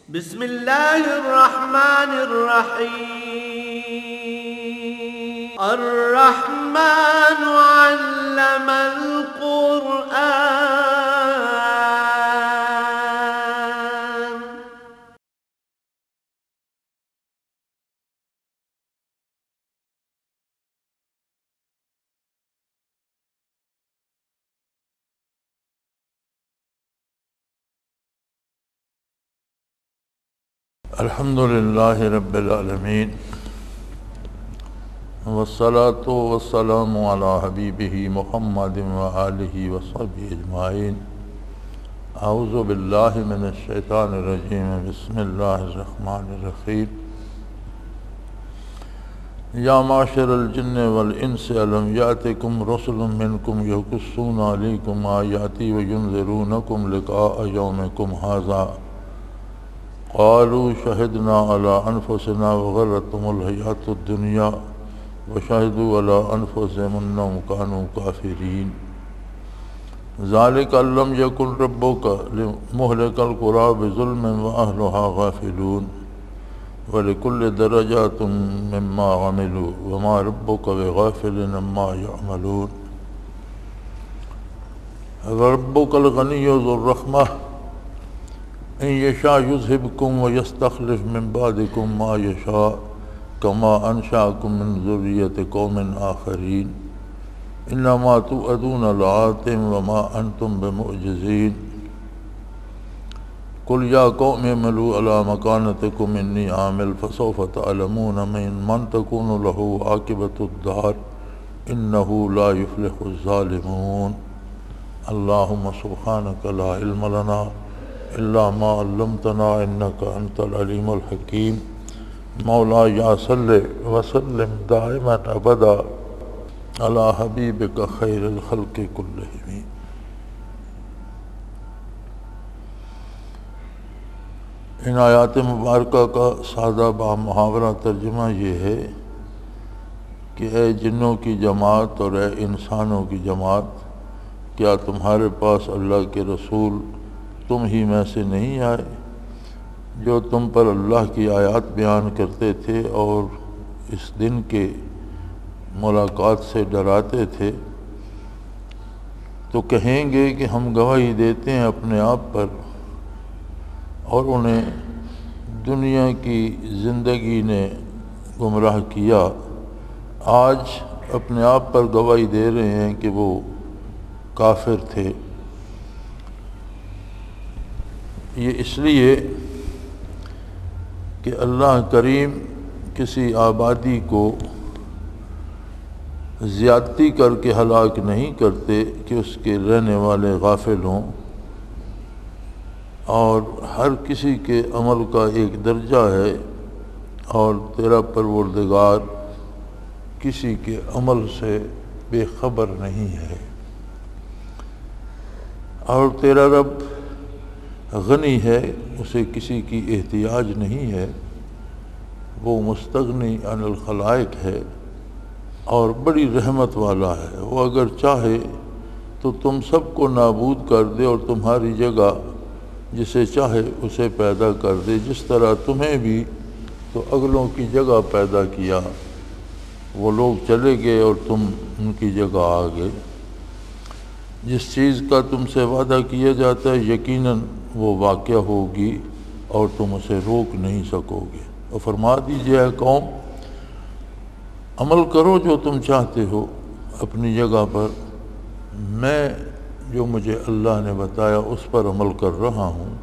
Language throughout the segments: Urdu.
بسم الله الرحمن الرحيم الرحمن علم القرآن الحمد للہ رب العالمین والصلاة والسلام علی حبیبہ محمد وآلہ وصحبہ اجمعین۔ اعوذ باللہ من الشیطان الرجیم، بسم اللہ الرحمن الرحیم۔ یا معشر الجن والانس الم یأتکم رسل منکم یقصون علیکم آیاتی وینذرونکم لقاء یومکم ھذا قالوا شهدنا على أنفسنا وغرتهم الحياة الدنيا وشهدوا على أنفسهم أنهم كانوا كافرين ذلك أن لم يكن ربك لمهلك القرى بظلم وأهلها غافلون ولكل درجات مما عملوا وما ربك بغافل عما يعملون ربك الغني ذو الرحمة ان یشاء یذہبکم ویستخلف من بعدکم ما یشاء کما انشأکم من ذریۃ قوم آخرین انما توعدون لآت وما انتم بمعجزین قل یا قوم اعملوا علی مکانتکم انی عامل فسوف تعلمون من تکون له عاقبۃ الدار انہ لا یفلح الظالمون۔ اللہم سبحانک لا علم لنا الا ما علمتنا انك انت العلیم الحکیم۔ مولا یا صلی وسلم دائما ابدا علی حبیبک خیر الخلق کلہم۔ ان آیات مبارکہ کا سادہ با محاورہ ترجمہ یہ ہے کہ اے جنوں کی جماعت اور اے انسانوں کی جماعت، کیا تمہارے پاس اللہ کے رسول تم ہی میں سے نہیں آئے جو تم پر اللہ کی آیات بیان کرتے تھے اور اس دن کے ملاقات سے ڈراتے تھے؟ تو کہیں گے کہ ہم گواہی دیتے ہیں اپنے آپ پر، اور انہیں دنیا کی زندگی نے گمراہ کیا، آج اپنے آپ پر گواہی دے رہے ہیں کہ وہ کافر تھے۔ یہ اس لیے کہ اللہ کریم کسی آبادی کو زیادتی کر کے ہلاک نہیں کرتے کہ اس کے رہنے والے غافل ہوں، اور ہر کسی کے عمل کا ایک درجہ ہے، اور تیرا پروردگار کسی کے عمل سے بے خبر نہیں ہے، اور تیرا رب غنی ہے، اسے کسی کی احتیاج نہیں ہے، وہ مستغنی عن الخلائق ہے اور بڑی رحمت والا ہے۔ وہ اگر چاہے تو تم سب کو نابود کر دے اور تمہاری جگہ جسے چاہے اسے پیدا کر دے، جس طرح تمہیں بھی تو اگلوں کی جگہ پیدا کیا، وہ لوگ چلے گئے اور تم ان کی جگہ آ گئے۔ جس چیز کا تم سے وعدہ کیا جاتا ہے یقیناً وہ واقع ہوگی اور تم اسے روک نہیں سکو گے۔ اور فرما دیجئے اے قوم، عمل کرو جو تم چاہتے ہو اپنی جگہ پر، میں جو مجھے اللہ نے بتایا اس پر عمل کر رہا ہوں۔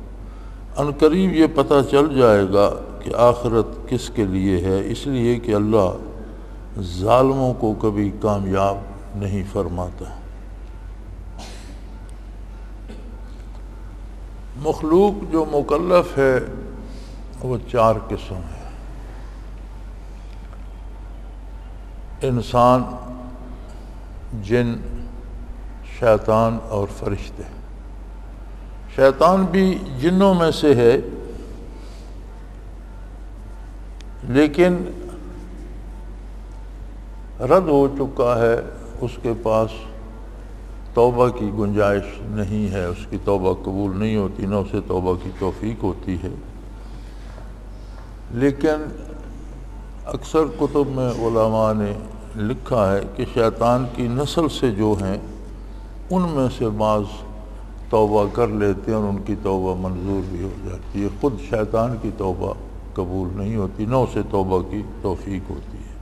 ان قریب یہ پتہ چل جائے گا کہ آخرت کس کے لیے ہے، اس لیے کہ اللہ ظالموں کو کبھی کامیاب نہیں فرماتا۔ مخلوق جو مکلف ہے وہ چار قسم ہے: انسان، جن، شیطان اور فرشتے۔ شیطان بھی جنوں میں سے ہے، لیکن رد ہو چکا ہے، اس کے پاس توبہ کی گنجائش نہیں ہے، اس کی توبہ قبول نہیں ہوتی، نہ اسے توبہ کی توفیق ہوتی ہے۔ لیکن اکثر کتب میں علماء نے لکھا ہے کہ شیطان کی نسل سے جو ہیں ان میں سے بعض توبہ کر لیتے ہیں اور ان کی توبہ منظور بھی ہو جاتی ہے. خود شیطان کی توبہ قبول نہیں ہوتی، نہ اسے توبہ کی توفیق ہوتی ہے.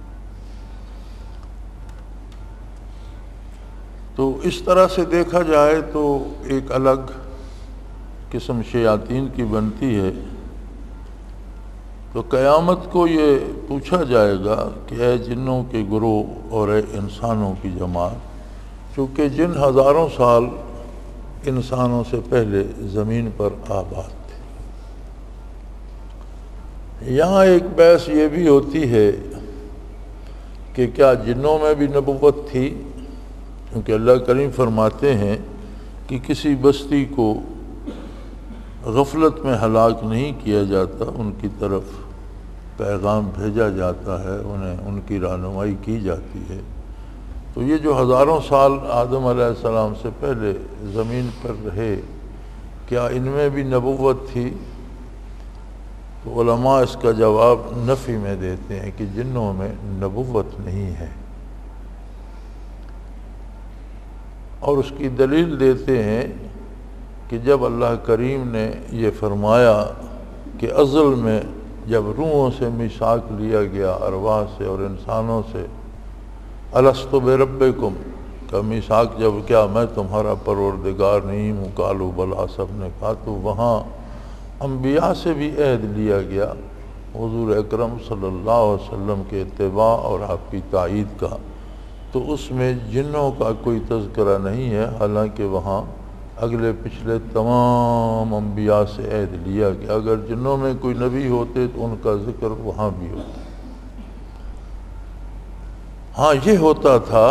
تو اس طرح سے دیکھا جائے تو ایک الگ قسم شیاطین کی بنتی ہے. تو قیامت کو یہ پوچھا جائے گا کہ اے جنوں کے گروہ اور اے انسانوں کی جماعت، چونکہ جن ہزاروں سال انسانوں سے پہلے زمین پر آباد تھے. یہاں ایک بحث یہ بھی ہوتی ہے کہ کیا جنوں میں بھی نبوت تھی، کیونکہ اللہ کریم فرماتے ہیں کہ کسی بستی کو غفلت میں ہلاک نہیں کیا جاتا، ان کی طرف پیغام بھیجا جاتا ہے، انہیں ان کی رہنمائی کی جاتی ہے. تو یہ جو ہزاروں سال آدم علیہ السلام سے پہلے زمین پر رہے، کیا ان میں بھی نبوت تھی؟ تو علماء اس کا جواب نفی میں دیتے ہیں کہ جنوں میں نبوت نہیں ہے، اور اس کی دلیل دیتے ہیں کہ جب اللہ کریم نے یہ فرمایا کہ ازل میں جب روحوں سے میثاق لیا گیا، ارواح سے اور انسانوں سے، الستُ بربکم کا میثاق جب کیا میں تمہارا پروردگار نہیں ہوں، قالوا بلی، سب نے کہا، تو وہاں انبیاء سے بھی عہد لیا گیا حضور اکرم صلی اللہ علیہ وسلم کے اتباع اور آپ کی تائید کا. تو اس میں جنوں کا کوئی تذکرہ نہیں ہے، حالانکہ وہاں اگلے پچھلے تمام انبیاء سے عہد لیا گیا. اگر جنوں میں کوئی نبی ہوتے تو ان کا ذکر وہاں بھی ہوتا. ہاں یہ ہوتا تھا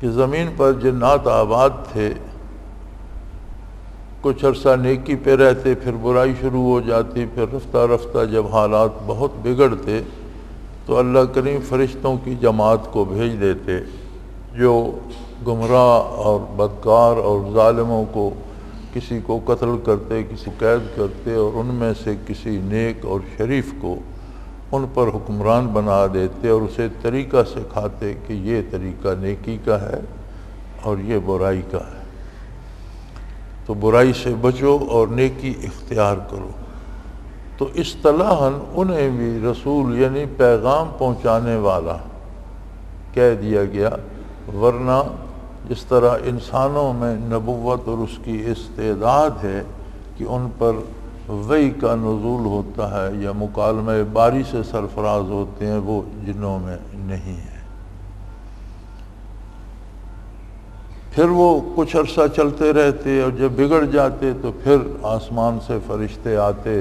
کہ زمین پر جنات آباد تھے، کچھ عرصہ نیکی پہ رہتے، پھر برائی شروع ہو جاتی، پھر رفتہ رفتہ جب حالات بہت بگڑتے تو اللہ کریم فرشتوں کی جماعت کو بھیج دیتے جو گمراہ اور بدکار اور ظالموں کو، کسی کو قتل کرتے، کسی کو قید کرتے، اور ان میں سے کسی نیک اور شریف کو ان پر حکمران بنا دیتے اور اسے طریقہ سکھاتے کہ یہ طریقہ نیکی کا ہے اور یہ برائی کا ہے، تو برائی سے بچو اور نیکی اختیار کرو. تو اصطلاحاً انہیں بھی رسول یعنی پیغام پہنچانے والا کہہ دیا گیا، ورنہ جس طرح انسانوں میں نبوت اور اس کی استعداد ہے کہ ان پر وحی کا نزول ہوتا ہے یا مکالمہ باری سے سرفراز ہوتے ہیں، وہ جنوں میں نہیں ہے. پھر وہ کچھ عرصہ چلتے رہتے اور جب بگڑ جاتے تو پھر آسمان سے فرشتے آتے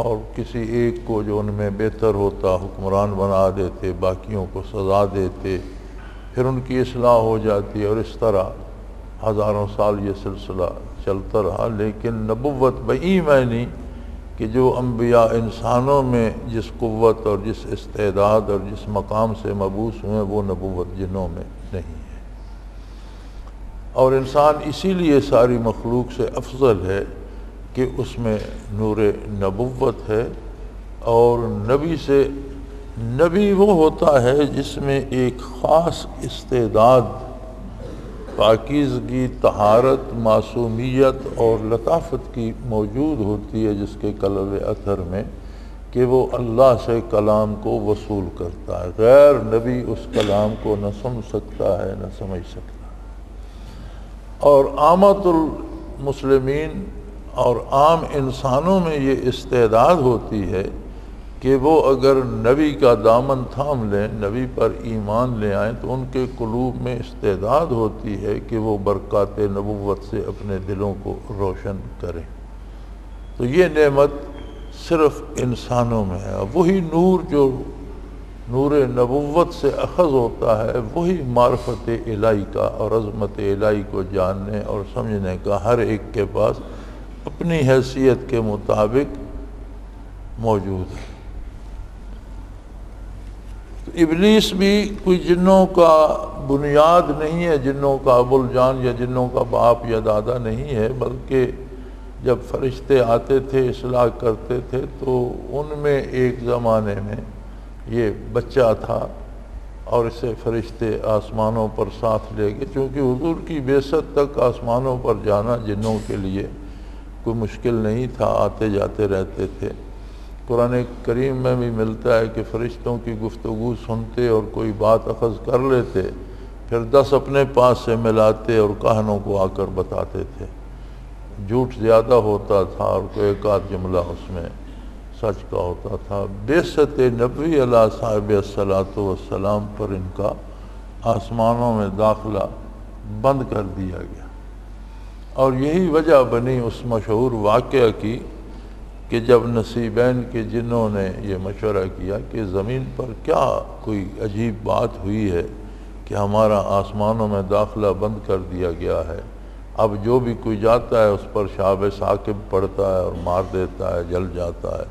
اور کسی ایک کو جو ان میں بہتر ہوتا حکمران بنا دیتے، باقیوں کو سزا دیتے، پھر ان کی اصلاح ہو جاتی، اور اس طرح ہزاروں سال یہ سلسلہ چلتا رہا. لیکن نبوت بئی معنی کہ جو انبیاء انسانوں میں جس قوت اور جس استعداد اور جس مقام سے مبعوث ہوئے، وہ نبوت جنوں میں نہیں ہے. اور انسان اسی لیے ساری مخلوق سے افضل ہے کہ اس میں نور نبوت ہے. اور نبی وہ ہوتا ہے جس میں ایک خاص استعداد، پاکیزگی، طہارت، معصومیت اور لطافت کی موجود ہوتی ہے جس کے قلب اطہر میں، کہ وہ اللہ سے کلام کو وصول کرتا ہے. غیر نبی اس کلام کو نہ سن سکتا ہے نہ سمجھ سکتا. اور عامت المسلمین اور عام انسانوں میں یہ استعداد ہوتی ہے کہ وہ اگر نبی کا دامن تھام لیں، نبی پر ایمان لے آئیں، تو ان کے قلوب میں استعداد ہوتی ہے کہ وہ برکات نبوت سے اپنے دلوں کو روشن کریں. تو یہ نعمت صرف انسانوں میں ہے. وہی نور جو نور نبوت سے اخذ ہوتا ہے، وہی معرفت الہی کا اور عظمت الہی کو جاننے اور سمجھنے کا ہر ایک کے پاس اپنی حیثیت کے مطابق موجود ہے. تو ابلیس بھی کوئی جنوں کا بنیاد نہیں ہے، جنوں کا ابوالجان یا جنوں کا باپ یا دادا نہیں ہے، بلکہ جب فرشتے آتے تھے اصلاح کرتے تھے تو ان میں ایک زمانے میں یہ بچہ تھا اور اسے فرشتے آسمانوں پر ساتھ لے گئے، چونکہ حضور کی بعثت تک آسمانوں پر جانا جنوں کے لیے کوئی مشکل نہیں تھا، آتے جاتے رہتے تھے۔ قرآن کریم میں بھی ملتا ہے کہ فرشتوں کی گفتگو سنتے اور کوئی بات اخذ کر لیتے، پھر 10 اپنے پاس سے ملاتے اور کاہنوں کو آ کر بتاتے تھے۔ جھوٹ زیادہ ہوتا تھا اور کوئی ایک آدھ جملہ اس میں سچ کا ہوتا تھا۔ بعثت نبوی علیہ صاحب الصلاۃ والسلام پر ان کا آسمانوں میں داخلہ بند کر دیا گیا، اور یہی وجہ بنی اس مشہور واقعہ کی کہ جب نصیبین کے جنوں نے یہ مشورہ کیا کہ زمین پر کیا کوئی عجیب بات ہوئی ہے کہ ہمارا آسمانوں میں داخلہ بند کر دیا گیا ہے، اب جو بھی کوئی جاتا ہے اس پر شہاب ثاقب پڑتا ہے اور مار دیتا ہے، جل جاتا ہے،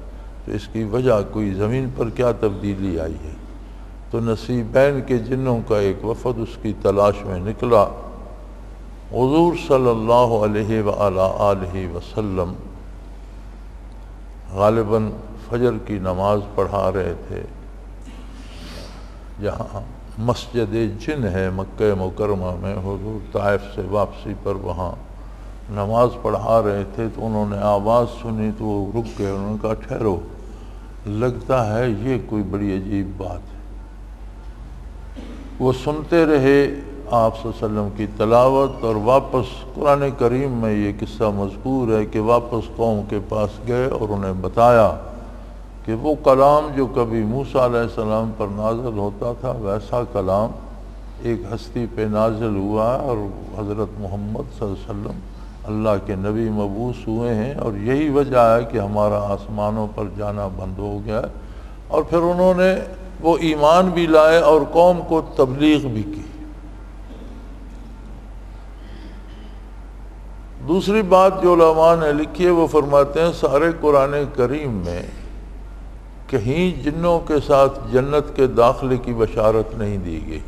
تو اس کی وجہ کوئی زمین پر کیا تبدیلی آئی ہے۔ تو نصیبین کے جنوں کا ایک وفد اس کی تلاش میں نکلا۔ حضور صلی اللہ علیہ وآلہ وسلم غالباً فجر کی نماز پڑھا رہے تھے، جہاں مسجد جن ہے مکہ مکرمہ میں، حضور طائف سے واپسی پر وہاں نماز پڑھا رہے تھے تو انہوں نے آواز سنی تو وہ رک گئے، انہوں نے کہا ٹھہرو، لگتا ہے یہ کوئی بڑی عجیب بات ہے۔ وہ سنتے رہے آپ صلی اللہ علیہ وسلم کی تلاوت، اور واپس قرآن کریم میں یہ قصہ مذکور ہے کہ واپس قوم کے پاس گئے اور انہیں بتایا کہ وہ کلام جو کبھی موسیٰ علیہ السلام پر نازل ہوتا تھا ویسا کلام ایک ہستی پہ نازل ہوا، اور حضرت محمد صلی اللہ علیہ وسلم اللہ کے نبی مبعوث ہوئے ہیں، اور یہی وجہ ہے کہ ہمارا آسمانوں پر جانا بند ہو گیا۔ اور پھر انہوں نے وہ ایمان بھی لائے اور قوم کو تبلیغ بھی کی۔ دوسری بات جو علماء نے لکھی ہے وہ فرماتے ہیں سارے قرآن کریم میں کہیں جنوں کے ساتھ جنت کے داخلے کی بشارت نہیں دی گئی،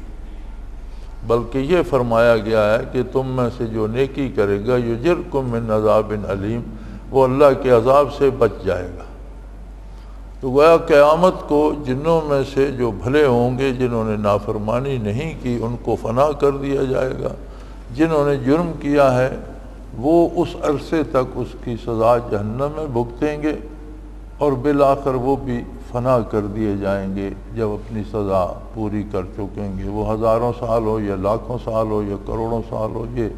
بلکہ یہ فرمایا گیا ہے کہ تم میں سے جو نیکی کرے گا یجرکم من عذاب علیم، وہ اللہ کے عذاب سے بچ جائے گا۔ تو گویا قیامت کو جنوں میں سے جو بھلے ہوں گے جنہوں نے نافرمانی نہیں کی ان کو فنا کر دیا جائے گا، جنہوں نے جرم کیا ہے وہ اس عرصے تک اس کی سزا جہنم میں بھگتیں گے، اور بالآخر وہ بھی فنا کر دیے جائیں گے جب اپنی سزا پوری کر چکیں گے۔ وہ ہزاروں سال ہو یا لاکھوں سال ہو یا کروڑوں سال ہو، یہ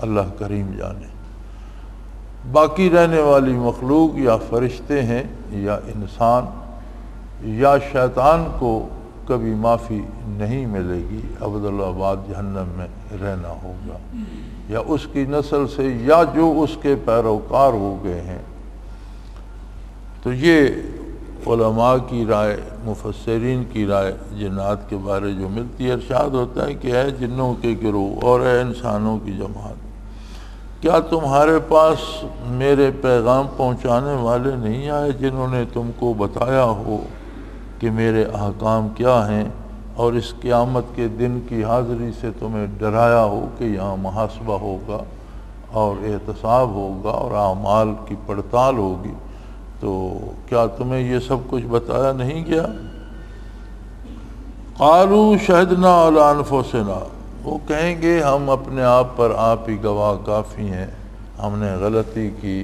اللہ کریم جانے۔ باقی رہنے والی مخلوق یا فرشتے ہیں یا انسان یا شیطان کو کبھی معافی نہیں ملے گی، ابدالآباد جہنم میں رہنا ہوگا، یا اس کی نسل سے یا جو اس کے پیروکار ہو گئے ہیں۔ تو یہ علماء کی رائے، مفسرین کی رائے جنات کے بارے جو ملتی ہے، ارشاد ہوتا ہے کہ اے جنوں کے گروہ اور اے انسانوں کی جماعت، کیا تمہارے پاس میرے پیغام پہنچانے والے نہیں آئے جنہوں نے تم کو بتایا ہو کہ میرے احکام کیا ہیں، اور اس قیامت کے دن کی حاضری سے تمہیں ڈرایا ہو کہ یہاں محاسبہ ہوگا اور احتساب ہوگا اور اعمال کی پڑتال ہوگی؟ تو کیا تمہیں یہ سب کچھ بتایا نہیں گیا؟ قالوا شہدنا علی انفسنا، وہ کہیں گے ہم اپنے آپ پر آپ ہی گواہ کافی ہیں، ہم نے غلطی کی،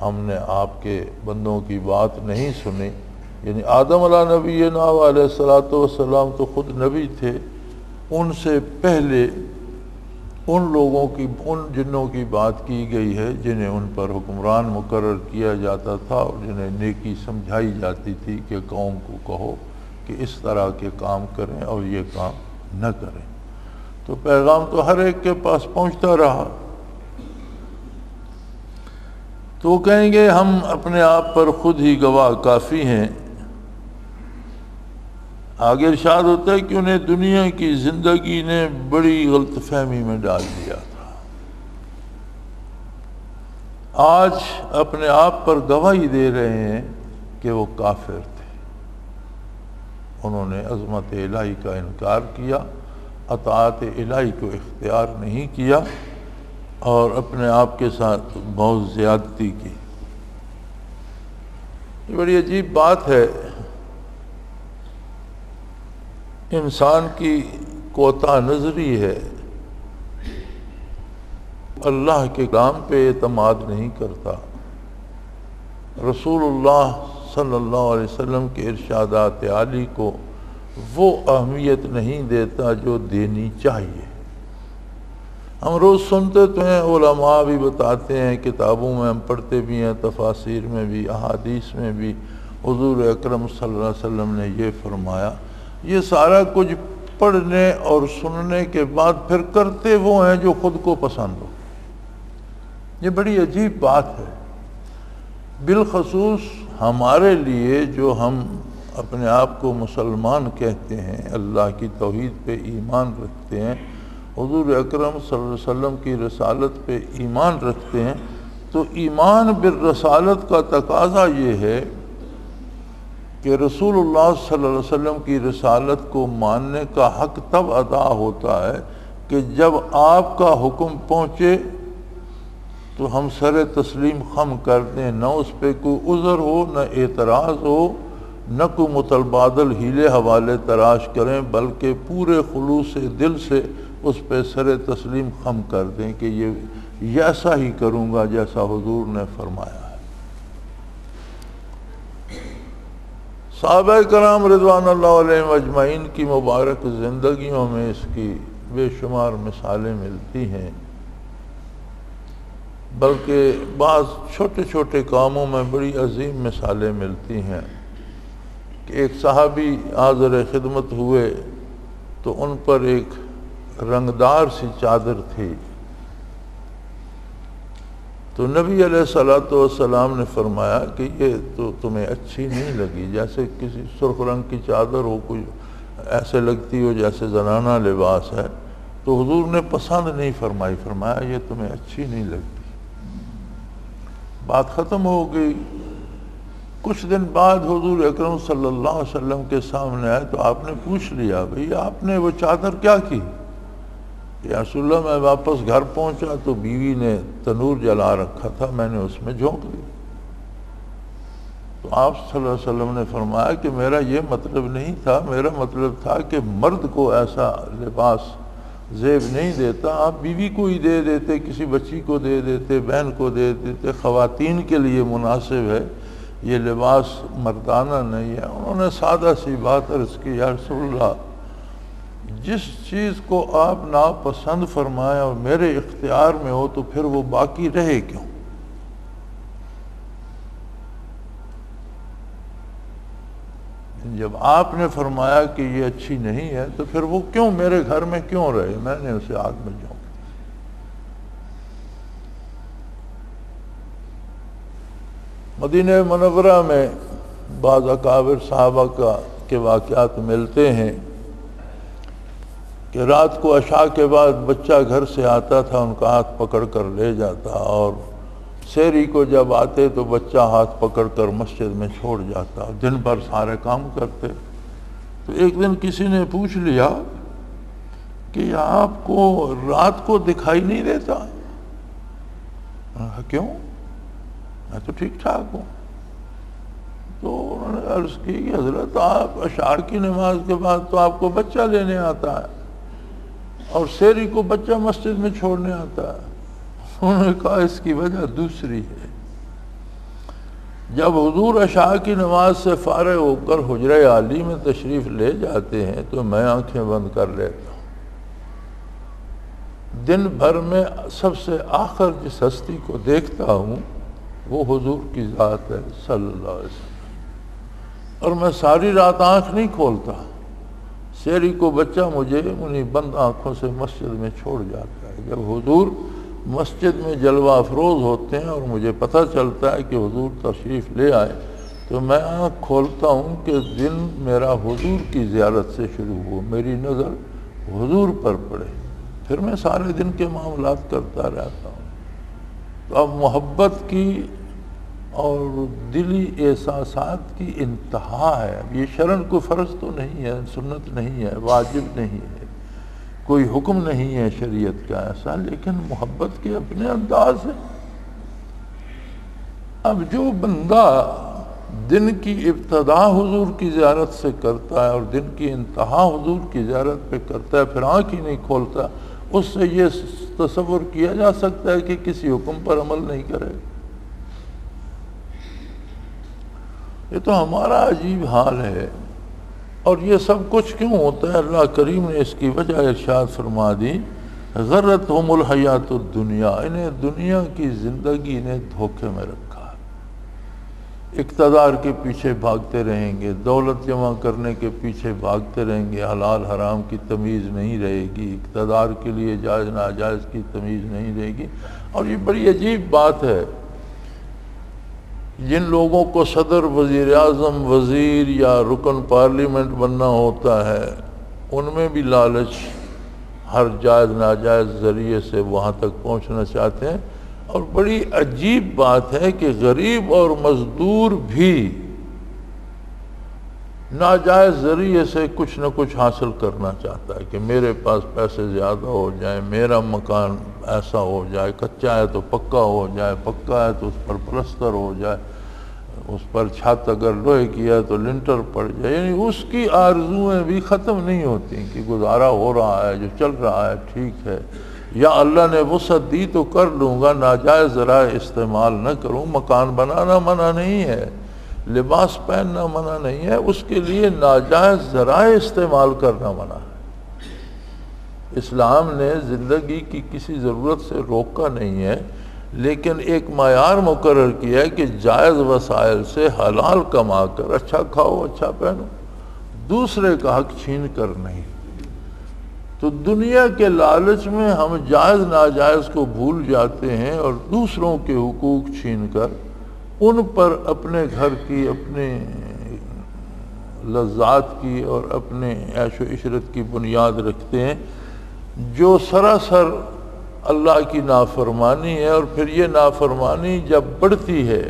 ہم نے آپ کے بندوں کی بات نہیں سنی۔ یعنی آدم علیہ نبینا علیہ الصلوۃ والسلام تو خود نبی تھے، ان سے پہلے ان لوگوں کی، ان جنوں کی بات کی گئی ہے جنہیں ان پر حکمران مقرر کیا جاتا تھا اور جنہیں نیکی سمجھائی جاتی تھی کہ قوم کو کہو کہ اس طرح کے کام کریں اور یہ کام نہ کریں۔ تو پیغام تو ہر ایک کے پاس پہنچتا رہا۔ تو وہ کہیں گے ہم اپنے آپ پر خود ہی گواہ کافی ہیں۔ آگے ارشاد ہوتا ہے کہ انہیں دنیا کی زندگی نے بڑی غلط فہمی میں ڈال دیا تھا، آج اپنے آپ پر گواہی دے رہے ہیں کہ وہ کافر تھے۔ انہوں نے عظمت الہی کا انکار کیا، اطاعت الہی کو اختیار نہیں کیا، اور اپنے آپ کے ساتھ بہت زیادتی کی۔ یہ بڑی عجیب بات ہے، انسان کی کوتاہ نظری ہے، اللہ کے کلام پہ اعتماد نہیں کرتا، رسول اللہ صلی اللہ علیہ وسلم کے ارشادات عالی کو وہ اہمیت نہیں دیتا جو دینی چاہیے۔ ہم روز سنتے تو ہیں، علماء بھی بتاتے ہیں، کتابوں میں ہم پڑھتے بھی ہیں، تفاسیر میں بھی، احادیث میں بھی، حضور اکرم صلی اللہ علیہ وسلم نے یہ فرمایا۔ یہ سارا کچھ پڑھنے اور سننے کے بعد پھر کرتے وہ ہیں جو خود کو پسند ہو۔ یہ بڑی عجیب بات ہے، بالخصوص ہمارے لیے جو ہم اپنے آپ کو مسلمان کہتے ہیں، اللہ کی توحید پہ ایمان رکھتے ہیں، حضور اکرم صلی اللہ علیہ وسلم کی رسالت پہ ایمان رکھتے ہیں، تو ایمان بالرسالت کا تقاضا یہ ہے کہ رسول اللہ صلی اللہ علیہ وسلم کی رسالت کو ماننے کا حق تب ادا ہوتا ہے کہ جب آپ کا حکم پہنچے تو ہم سر تسلیم خم کر دیں، نہ اس پہ کوئی عذر ہو، نہ اعتراض ہو، نہ کوئی متبادل حیلے حوالے تراش کریں، بلکہ پورے خلوص دل سے اس پہ سر تسلیم خم کر دیں کہ یہ ایسا ہی کروں گا جیسا حضور نے فرمایا ہے۔ صحابہ کرام رضوان اللہ علیہم اجمعین کی مبارک زندگیوں میں اس کی بے شمار مثالیں ملتی ہیں، بلکہ بعض چھوٹے چھوٹے کاموں میں بڑی عظیم مثالیں ملتی ہیں کہ ایک صحابی حاضر خدمت ہوئے تو ان پر ایک رنگدار سی چادر تھی، تو نبی علیہ الصلوۃ والسلام نے فرمایا کہ یہ تو تمہیں اچھی نہیں لگی، جیسے کسی سرخ رنگ کی چادر ہو، کوئی ایسے لگتی ہو جیسے زنانہ لباس ہے، تو حضور نے پسند نہیں فرمائی، فرمایا یہ تمہیں اچھی نہیں لگتی۔ بات ختم ہو گئی۔ کچھ دن بعد حضور اکرم صلی اللہ علیہ وسلم کے سامنے آئے تو آپ نے پوچھ لیا، بھئی آپ نے وہ چادر کیا کی؟ یا رسول اللہ میں واپس گھر پہنچا تو بیوی نے تنور جلا رکھا تھا، میں نے اس میں جھونک دی۔ تو آپ صلی اللہ علیہ وسلم نے فرمایا کہ میرا یہ مطلب نہیں تھا، میرا مطلب تھا کہ مرد کو ایسا لباس زیب نہیں دیتا، آپ بیوی کو ہی دے دیتے، کسی بچی کو دے دیتے، بہن کو دے دیتے، خواتین کے لیے مناسب ہے، یہ لباس مردانہ نہیں ہے۔ انہوں نے سادہ سی بات عرض کی، یا رسول اللہ جس چیز کو آپ ناپسند فرمائیں اور میرے اختیار میں ہو تو پھر وہ باقی رہے کیوں؟ جب آپ نے فرمایا کہ یہ اچھی نہیں ہے تو پھر وہ کیوں میرے گھر میں کیوں رہے؟ میں نے اسے آگ میں جھونک دیا۔ مدینہ منورہ میں بعض اکابر صحابہ کے واقعات ملتے ہیں کہ رات کو عشاء کے بعد بچہ گھر سے آتا تھا، ان کا ہاتھ پکڑ کر لے جاتا، اور سحری کو جب آتے تو بچہ ہاتھ پکڑ کر مسجد میں چھوڑ جاتا، دن بھر سارے کام کرتے۔ تو ایک دن کسی نے پوچھ لیا کہ آپ کو رات کو دکھائی نہیں دیتا؟ کیوں؟ میں تو ٹھیک ٹھاک ہوں۔ تو انہوں نے عرض کی کہ حضرت آپ عشاء کی نماز کے بعد تو آپ کو بچہ لینے آتا ہے اور سحری کو بچہ مسجد میں چھوڑنے آتا ہے۔ انہوں نے کہا اس کی وجہ دوسری ہے، جب حضور عشاء کی نماز سے فارغ ہو کر حجرہ عالی میں تشریف لے جاتے ہیں تو میں آنکھیں بند کر لیتا ہوں۔ دن بھر میں سب سے آخر جس ہستی کو دیکھتا ہوں وہ حضور کی ذات ہے صلی اللہ علیہ وسلم، اور میں ساری رات آنکھ نہیں کھولتا۔ سحری کو بچہ مجھے انہیں بند آنکھوں سے مسجد میں چھوڑ جاتا ہے۔ جب حضور مسجد میں جلوہ افروز ہوتے ہیں اور مجھے پتہ چلتا ہے کہ حضور تشریف لے آئے تو میں آنکھ کھولتا ہوں کہ دن میرا حضور کی زیارت سے شروع ہو، میری نظر حضور پر پڑے، پھر میں سارے دن کے معاملات کرتا رہتا ہوں۔ تو اب محبت کی اور دلی احساسات کی انتہا ہے۔ اب یہ شرعاً کوئی فرض تو نہیں ہے، سنت نہیں ہے، واجب نہیں ہے، کوئی حکم نہیں ہے شریعت کا ایسا، لیکن محبت کے اپنے انداز ہیں۔ اب جو بندہ دن کی ابتدا حضور کی زیارت سے کرتا ہے اور دن کی انتہا حضور کی زیارت پہ کرتا ہے، پھر آنکھ ہی نہیں کھولتا، اس سے یہ تصور کیا جا سکتا ہے کہ کسی حکم پر عمل نہیں کرے؟ یہ تو ہمارا عجیب حال ہے۔ اور یہ سب کچھ کیوں ہوتا ہے؟ اللہ کریم نے اس کی وجہ ارشاد فرما دی، غرتہم الحیات الدنیا، انہیں دنیا کی زندگی نے دھوکے میں رکھا ہے۔ اقتدار کے پیچھے بھاگتے رہیں گے، دولت جمع کرنے کے پیچھے بھاگتے رہیں گے، حلال حرام کی تمیز نہیں رہے گی، اقتدار کے لیے جائز ناجائز کی تمیز نہیں رہے گی۔ اور یہ بڑی عجیب بات ہے، جن لوگوں کو صدر، وزیر اعظم، وزیر یا رکن پارلیمنٹ بننا ہوتا ہے، ان میں بھی لالچ ہر جائز ناجائز ذریعے سے وہاں تک پہنچنا چاہتے ہیں۔ اور بڑی عجیب بات ہے کہ غریب اور مزدور بھی ناجائز ذریعے سے کچھ نہ کچھ حاصل کرنا چاہتا ہے کہ میرے پاس پیسے زیادہ ہو جائیں، میرا مکان ایسا ہو جائے، کچا ہے تو پکا ہو جائے، پکا ہے تو اس پر پلستر ہو جائے، اس پر چھت اگر لوہے کی ہے تو لنٹر پڑ جائے۔ یعنی اس کی آرزویں بھی ختم نہیں ہوتی کہ گزارا ہو رہا ہے، جو چل رہا ہے ٹھیک ہے، یا اللہ نے وسعت دی تو کر لوں گا، ناجائز ذرائع استعمال نہ کروں۔ مکان بنانا منع نہیں ہے، لباس پہننا منع نہیں ہے، اس کے لیے ناجائز ذرائع استعمال کرنا منع ہے۔ اسلام نے زندگی کی کسی ضرورت سے روکا نہیں ہے، لیکن ایک معیار مقرر کیا ہے کہ جائز وسائل سے حلال کما کر اچھا کھاؤ، اچھا پہنو، دوسرے کا حق چھین کر نہیں۔ تو دنیا کے لالچ میں ہم جائز ناجائز کو بھول جاتے ہیں اور دوسروں کے حقوق چھین کر ان پر اپنے گھر کی، اپنے لذات کی اور اپنے عیش و عشرت کی بنیاد رکھتے ہیں، جو سراسر اللہ کی نافرمانی ہے۔ اور پھر یہ نافرمانی جب بڑھتی ہے،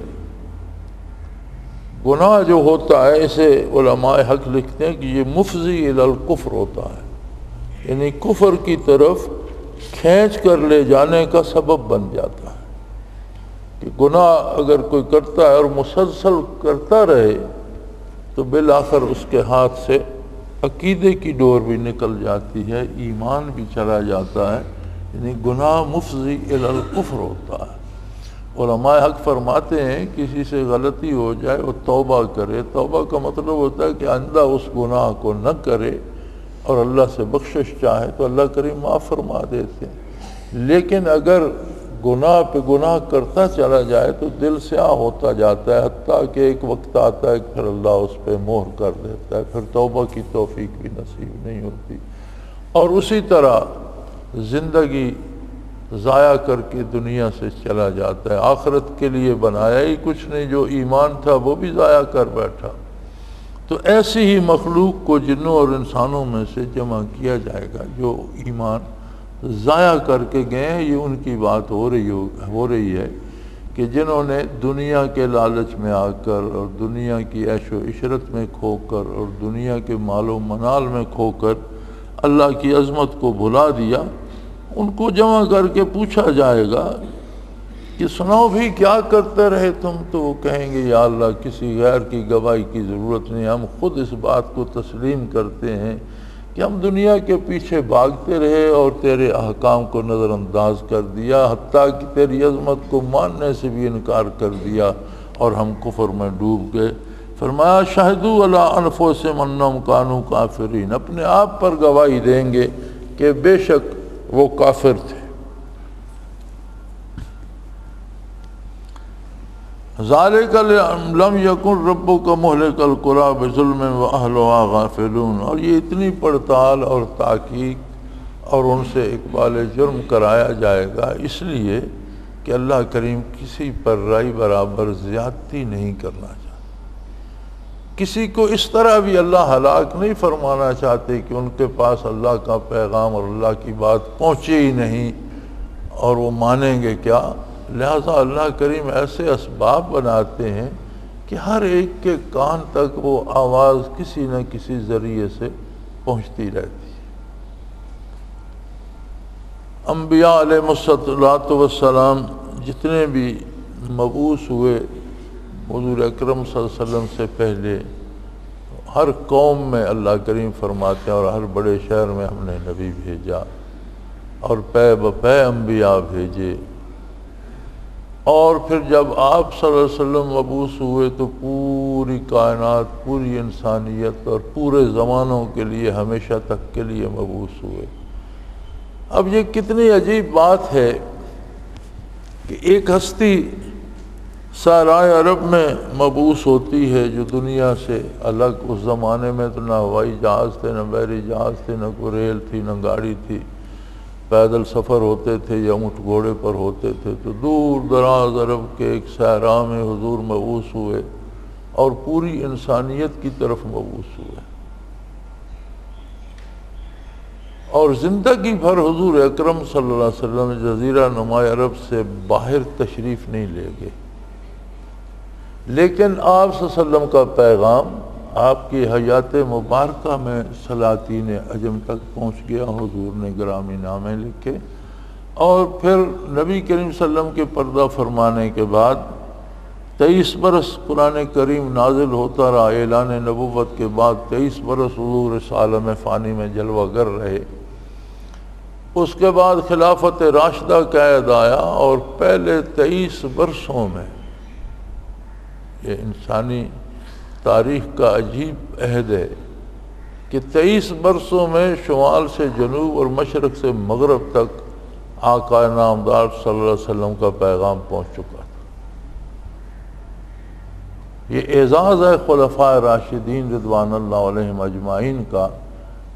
گناہ جو ہوتا ہے، اسے علماء حق لکھتے ہیں کہ یہ مفضی الی الکفر ہوتا ہے، یعنی کفر کی طرف کھینچ کر لے جانے کا سبب بن جاتا ہے۔ کہ گناہ اگر کوئی کرتا ہے اور مسلسل کرتا رہے تو بالآخر اس کے ہاتھ سے عقیدے کی ڈور بھی نکل جاتی ہے، ایمان بھی چلا جاتا ہے، یعنی گناہ مفضی الی الکفر ہوتا ہے۔ علماء حق فرماتے ہیں کسی سے غلطی ہو جائے وہ توبہ کرے، توبہ کا مطلب ہوتا ہے کہ آئندہ اس گناہ کو نہ کرے اور اللہ سے بخشش چاہے تو اللہ کریم معاف فرما دیتے ہیں۔ لیکن اگر گناہ پہ گناہ کرتا چلا جائے تو دل سیاہ ہوتا جاتا ہے، حتیٰ کہ ایک وقت آتا ہے کہ پھر اللہ اس پہ مہر کر دیتا ہے، پھر توبہ کی توفیق بھی نصیب نہیں ہوتی۔ اور اسی طرح زندگی ضائع کر کے دنیا سے چلا جاتا ہے، آخرت کے لیے بنایا ہی کچھ نہیں، جو ایمان تھا وہ بھی ضائع کر بیٹھا۔ تو ایسی ہی مخلوق کو جنوں اور انسانوں میں سے جمع کیا جائے گا جو ایمان ضائع کر کے گئے ہیں۔ یہ ان کی بات ہو رہی ہے کہ جنہوں نے دنیا کے لالچ میں آ کر اور دنیا کی عیش و عشرت میں کھو کر اور دنیا کے مال و منال میں کھو کر اللہ کی عظمت کو بھلا دیا، ان کو جمع کر کے پوچھا جائے گا کہ سناؤ بھی کیا کرتے رہے تم؟ تو وہ کہیں گے یا اللہ کسی غیر کی گواہی کی ضرورت نہیں، ہم خود اس بات کو تسلیم کرتے ہیں کہ ہم دنیا کے پیچھے بھاگتے رہے اور تیرے احکام کو نظر انداز کر دیا، حتیٰ کہ تیری عظمت کو ماننے سے بھی انکار کر دیا اور ہم کفر میں ڈوب گئے۔ فرمایا شہدوا علی انفسہم انہم کانوا کافرین، اپنے آپ پر گواہی دیں گے کہ بے شک وہ کافر تھے۔ ذالک لم یکن ربک مہلک القری بظلم واہلھا غافلون، اور یہ اتنی پڑتال اور تحقیق اور ان سے اقبال جرم کرایا جائے گا اس لیے کہ اللہ کریم کسی پر رائے برابر زیادتی نہیں کرنا چاہتے۔ کسی کو اس طرح بھی اللہ ہلاک نہیں فرمانا چاہتے کہ ان کے پاس اللہ کا پیغام اور اللہ کی بات پہنچے ہی نہیں اور وہ مانیں گے کیا۔ لہذا اللہ کریم ایسے اسباب بناتے ہیں کہ ہر ایک کے کان تک وہ آواز کسی نہ کسی ذریعے سے پہنچتی رہتی ہے۔ انبیاء علیہ السلام جتنے بھی مبعوث ہوئے حضور اکرم صلی اللہ علیہ وسلم سے پہلے، ہر قوم میں اللہ کریم فرماتے ہیں اور ہر بڑے شہر میں ہم نے نبی بھیجا اور پے بپے انبیاء بھیجے، اور پھر جب آپ صلی اللہ علیہ وسلم مبعوث ہوئے تو پوری کائنات، پوری انسانیت اور پورے زمانوں کے لیے ہمیشہ تک کے لیے مبعوث ہوئے۔ اب یہ کتنی عجیب بات ہے کہ ایک ہستی سارائے عرب میں مبعوث ہوتی ہے جو دنیا سے الگ، اس زمانے میں تو نہ ہوائی جہاز تھے، نہ بحری جہاز تھے، نہ کوئی ریل تھی، نہ گاڑی تھی، پیدل سفر ہوتے تھے یا اونٹ گھوڑے پر ہوتے تھے، تو دور دراز عرب کے ایک صحرا میں حضور مبعوث ہوئے اور پوری انسانیت کی طرف مبعوث ہوئے، اور زندگی بھر حضور اکرم صلی اللہ علیہ وسلم جزیرہ نما عرب سے باہر تشریف نہیں لے گئے، لیکن آپ صلی اللہ علیہ وسلم کا پیغام آپ کی حیات مبارکہ میں سلاطین عجم تک پہنچ گیا، حضور نے گرامی نامے لکھے، اور پھر نبی کریم صلی اللہ علیہ وسلم کے پردہ فرمانے کے بعد 23 برس قرآن کریم نازل ہوتا رہا، اعلان نبوت کے بعد 23 برس حضور اس عالم فانی میں جلوہ گر رہے۔ اس کے بعد خلافت راشدہ کا عہد آیا، اور پہلے 23 برسوں میں، یہ انسانی تاریخ کا عجیب عہد ہے کہ 23 برسوں میں شمال سے جنوب اور مشرق سے مغرب تک آقا نامدار صلی اللہ علیہ وسلم کا پیغام پہنچ چکا تھا۔ یہ اعزاز ہے خلفائے راشدین رضوان اللہ علیہم اجمعین کا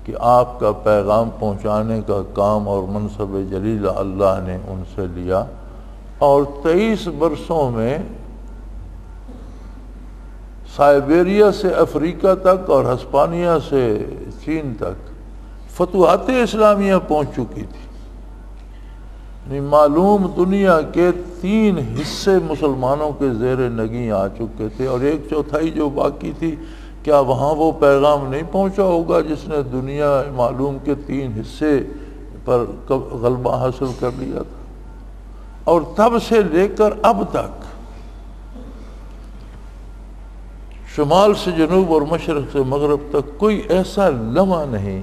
کہ آپ کا پیغام پہنچانے کا کام اور منصب جلیل اللہ نے ان سے لیا، اور 23 برسوں میں سائبیریا سے افریقہ تک اور ہسپانیہ سے چین تک فتوحات اسلامیہ پہنچ چکی تھی، یعنی معلوم دنیا کے 3 حصے مسلمانوں کے زیر نگیں آ چکے تھے، اور 1/4 جو باقی تھی، کیا وہاں وہ پیغام نہیں پہنچا ہوگا جس نے دنیا معلوم کے 3 حصے پر غلبہ حاصل کر لیا تھا؟ اور تب سے لے کر اب تک شمال سے جنوب اور مشرق سے مغرب تک کوئی ایسا لمحہ نہیں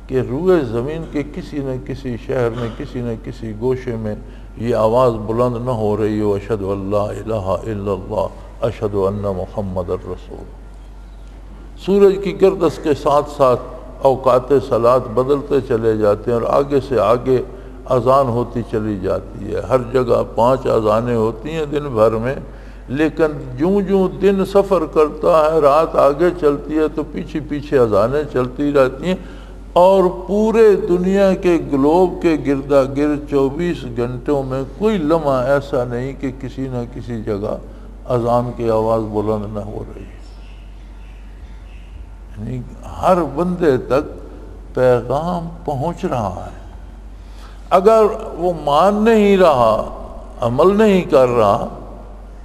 کہ روئے زمین کے کسی نہ کسی شہر میں، کسی نہ کسی گوشے میں یہ آواز بلند نہ ہو رہی ہو، اشہد ان لا الہ الا اللہ، اشہد ان محمد الرسول۔ سورج کی گردش کے ساتھ ساتھ اوقات صلاۃ بدلتے چلے جاتے ہیں، اور آگے سے آگے اذان ہوتی چلی جاتی ہے، ہر جگہ 5 اذانیں ہوتی ہیں دن بھر میں، لیکن جوں جوں دن سفر کرتا ہے، رات آگے چلتی ہے، تو پیچھے پیچھے اذانیں چلتی رہتی ہیں، اور پورے دنیا کے گلوب کے گردا گرد 24 گھنٹوں میں کوئی لمحہ ایسا نہیں کہ کسی نہ کسی جگہ اذان کی آواز بلند نہ ہو رہی ہے، یعنی ہر بندے تک پیغام پہنچ رہا ہے۔ اگر وہ مان نہیں رہا، عمل نہیں کر رہا،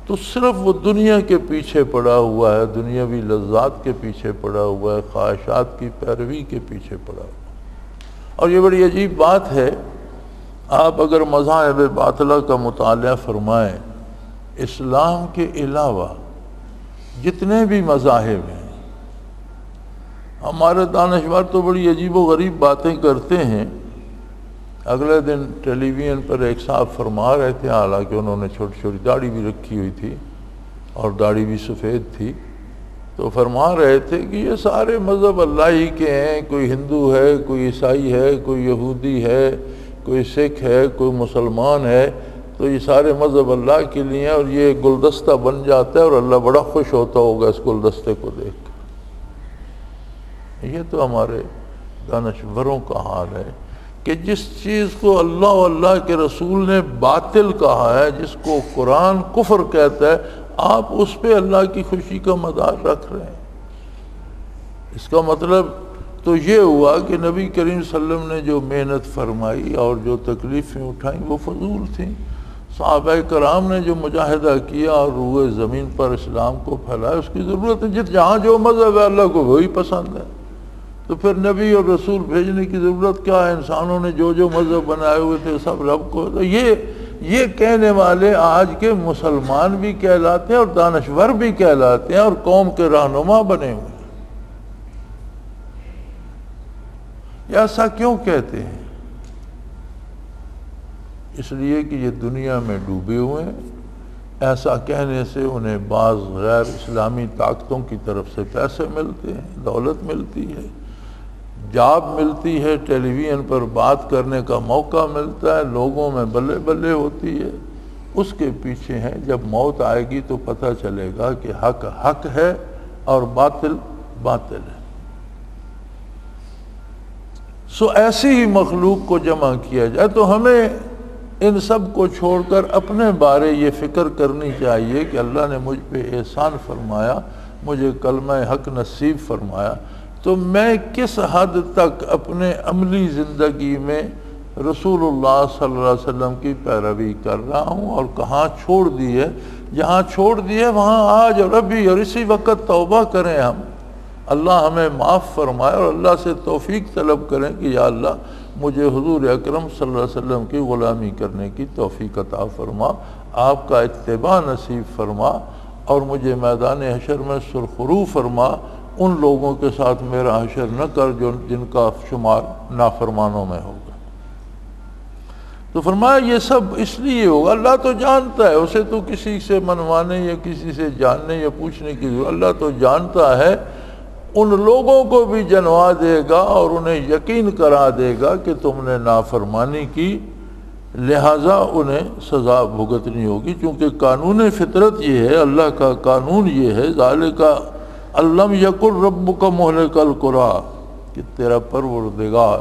تو صرف وہ دنیا کے پیچھے پڑا ہوا ہے، دنیاوی لذات کے پیچھے پڑا ہوا ہے، خواہشات کی پیروی کے پیچھے پڑا ہوا ہے۔ اور یہ بڑی عجیب بات ہے، آپ اگر مذاہب باطلہ کا مطالعہ فرمائیں، اسلام کے علاوہ جتنے بھی مذاہب ہیں، ہمارے دانشور تو بڑی عجیب و غریب باتیں کرتے ہیں۔ اگلے دن ٹیلی ویژن پر ایک صاحب فرما رہے تھے، حالانکہ انہوں نے چھوٹی چھوٹی داڑھی بھی رکھی ہوئی تھی اور داڑھی بھی سفید تھی، تو فرما رہے تھے کہ یہ سارے مذہب اللہ ہی کے ہیں، کوئی ہندو ہے، کوئی عیسائی ہے، کوئی یہودی ہے، کوئی سکھ ہے، کوئی مسلمان ہے، تو یہ سارے مذہب اللہ کے لیے ہیں، اور یہ گلدستہ بن جاتا ہے اور اللہ بڑا خوش ہوتا ہوگا اس گلدستے کو دیکھ کر۔ یہ تو ہمارے دانشوروں کا حال ہے کہ جس چیز کو اللہ و اللہ کے رسول نے باطل کہا ہے، جس کو قرآن کفر کہتا ہے، آپ اس پہ اللہ کی خوشی کا مدار رکھ رہے ہیں۔ اس کا مطلب تو یہ ہوا کہ نبی کریم صلی اللہ علیہ وسلم نے جو محنت فرمائی اور جو تکلیفیں اٹھائیں وہ فضول تھیں۔ صحابہ کرام نے جو مجاہدہ کیا اور روئے زمین پر اسلام کو پھیلایا، اس کی ضرورت ہے۔ جہاں جو مذہب ہے اللہ کو وہی پسند ہے، تو پھر نبی اور رسول بھیجنے کی ضرورت کیا ہے؟ انسانوں نے جو جو مذہب بنائے ہوئے تھے سب رب کو. تو یہ کہنے والے آج کے مسلمان بھی کہلاتے ہیں اور دانشور بھی کہلاتے ہیں اور قوم کے رہنما بنے ہوئے ہیں. ایسا کیوں کہتے ہیں؟ اس لیے کہ یہ دنیا میں ڈوبے ہوئے ہیں. ایسا کہنے سے انہیں بعض غیر اسلامی طاقتوں کی طرف سے پیسے ملتے ہیں، دولت ملتی ہے، جاب ملتی ہے، ٹیلی ویژن پر بات کرنے کا موقع ملتا ہے، لوگوں میں بلے بلے ہوتی ہے. اس کے پیچھے ہیں جب موت آئے گی تو پتہ چلے گا کہ حق حق ہے اور باطل باطل ہے. سو ایسی ہی مخلوق کو جمع کیا جائے. تو ہمیں ان سب کو چھوڑ کر اپنے بارے یہ فکر کرنی چاہیے کہ اللہ نے مجھ پہ احسان فرمایا، مجھے کلمہ حق نصیب فرمایا، تو میں کس حد تک اپنے عملی زندگی میں رسول اللہ صلی اللہ علیہ وسلم کی پیروی کر رہا ہوں، اور کہاں چھوڑ دی ہے. جہاں چھوڑ دی ہے وہاں آج اور ابھی اور اسی وقت توبہ کریں ہم. اللہ ہمیں معاف فرمائے اور اللہ سے توفیق طلب کریں کہ یا اللہ مجھے حضور اکرم صلی اللہ علیہ وسلم کی غلامی کرنے کی توفیق عطا فرما، آپ کا اتباع نصیب فرما، اور مجھے میدان حشر میں سرخرو فرما. ان لوگوں کے ساتھ میرا حشر نہ کر جن کا شمار نافرمانوں میں ہوگا. تو فرمایا یہ سب اس لیے ہوگا، اللہ تو جانتا ہے، اسے تو کسی سے منوانے یا کسی سے جاننے یا پوچھنے کی ضرورت. اللہ تو جانتا ہے، ان لوگوں کو بھی جنوا دے گا اور انہیں یقین کرا دے گا کہ تم نے نافرمانی کی، لہٰذا انہیں سزا بھگتنی ہوگی. کیونکہ قانون فطرت یہ ہے، اللہ کا قانون یہ ہے، ذالک علم یکن ربک مہلک القری، کہ تیرا پروردگار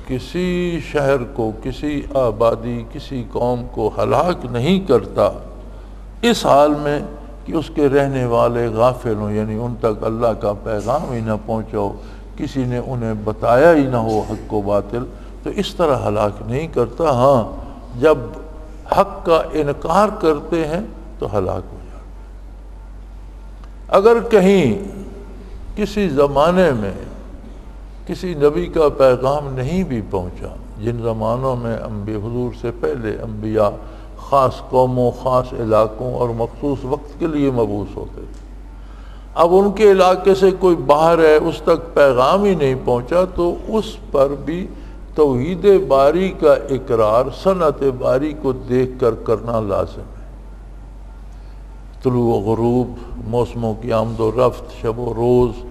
کسی شہر کو، کسی آبادی، کسی قوم کو ہلاک نہیں کرتا اس حال میں کہ اس کے رہنے والے غافل ہوں، یعنی ان تک اللہ کا پیغام ہی نہ پہنچا ہو، کسی نے انہیں بتایا ہی نہ ہو حق و باطل، تو اس طرح ہلاک نہیں کرتا. ہاں جب حق کا انکار کرتے ہیں تو ہلاک ہو جاتے. اگر کہیں کسی زمانے میں کسی نبی کا پیغام نہیں بھی پہنچا، جن زمانوں میں حضور سے پہلے انبیاء خاص قوموں، خاص علاقوں اور مخصوص وقت کے لیے مبعوث ہوتے تھے، اب ان کے علاقے سے کوئی باہر ہے، اس تک پیغام ہی نہیں پہنچا، تو اس پر بھی توحید باری کا اقرار صنعت باری کو دیکھ کر کرنا لازم ہے. طلوع و غروب، موسموں کی آمد و رفت، شب و روز،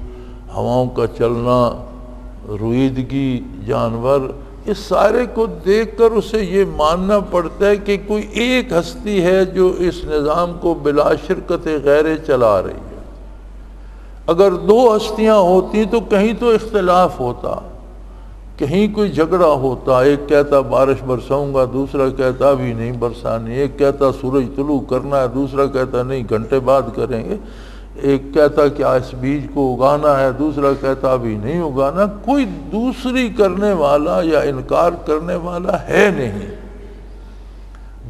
ہواؤں کا چلنا، رویدگی، جانور، اس سارے کو دیکھ کر اسے یہ ماننا پڑتا ہے کہ کوئی ایک ہستی ہے جو اس نظام کو بلا شرکت غیرے چلا رہی ہے. اگر دو ہستیاں ہوتی تو کہیں تو اختلاف ہوتا، کہیں کوئی جھگڑا ہوتا، ایک کہتا بارش برساؤں گا، دوسرا کہتا ابھی نہیں برسانی، ایک کہتا سورج طلوع کرنا ہے، دوسرا کہتا نہیں گھنٹے بعد کریں گے، ایک کہتا کہ اس بیج کو اگانا ہے، دوسرا کہتا ابھی نہیں اگانا. کوئی دوسری کرنے والا یا انکار کرنے والا ہے نہیں.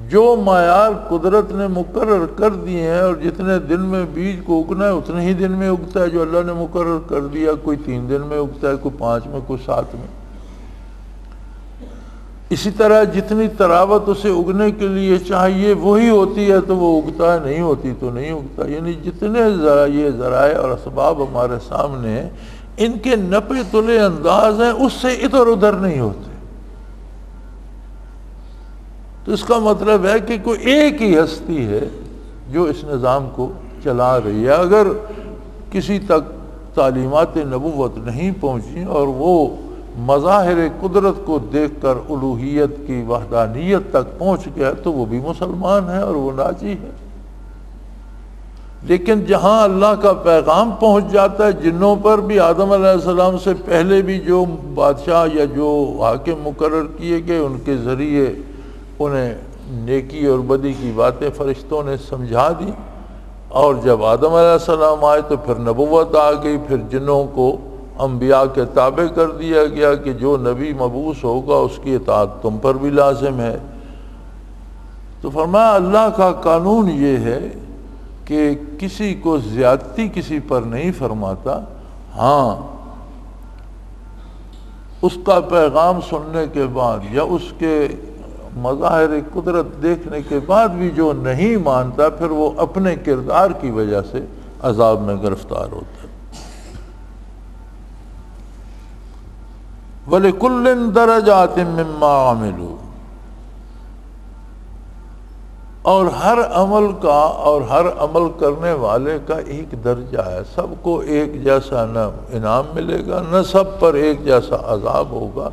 جو معیار قدرت نے مقرر کر دیے ہیں، اور جتنے دن میں بیج کو اگنا ہے اتنے ہی دن میں اگتا ہے جو اللہ نے مقرر کر دیا. کوئی 3 دن میں اگتا ہے، کوئی 5 میں، کوئی 7 میں. اسی طرح جتنی تراوت اسے اگنے کے لیے چاہیے وہی ہوتی ہے تو وہ اگتا ہے، نہیں ہوتی تو نہیں اگتا. یعنی جتنے یہ ذرائع اور اسباب ہمارے سامنے ہیں، ان کے نپے تلے انداز ہیں، اس سے ادھر ادھر نہیں ہوتے. تو اس کا مطلب ہے کہ کوئی ایک ہی ہستی ہے جو اس نظام کو چلا رہی ہے. اگر کسی تک تعلیمات نبوت نہیں پہنچی اور وہ مظاہر قدرت کو دیکھ کر الوہیت کی وحدانیت تک پہنچ گیا تو وہ بھی مسلمان ہے اور وہ ناجی ہے. لیکن جہاں اللہ کا پیغام پہنچ جاتا ہے، جنوں پر بھی آدم علیہ السلام سے پہلے بھی جو بادشاہ یا جو حاکم مقرر کیے گئے، ان کے ذریعے انہیں نیکی اور بدی کی باتیں فرشتوں نے سمجھا دی، اور جب آدم علیہ السلام آئے تو پھر نبوت آ گئی، پھر جنوں کو انبیاء کے تابع کر دیا گیا کہ جو نبی مبعوث ہوگا اس کی اطاعت تم پر بھی لازم ہے. تو فرمایا اللہ کا قانون یہ ہے کہ کسی کو زیادتی کسی پر نہیں فرماتا. ہاں اس کا پیغام سننے کے بعد یا اس کے مظاہر قدرت دیکھنے کے بعد بھی جو نہیں مانتا، پھر وہ اپنے کردار کی وجہ سے عذاب میں گرفتار ہوتا ہے۔ وَلِكُلٍّ دَرَجَاتٍ مِّمَّا عَمِلُوا، اور ہر عمل کا اور ہر عمل کرنے والے کا ایک درجہ ہے، سب کو ایک جیسا نہ انعام ملے گا، نہ سب پر ایک جیسا عذاب ہوگا۔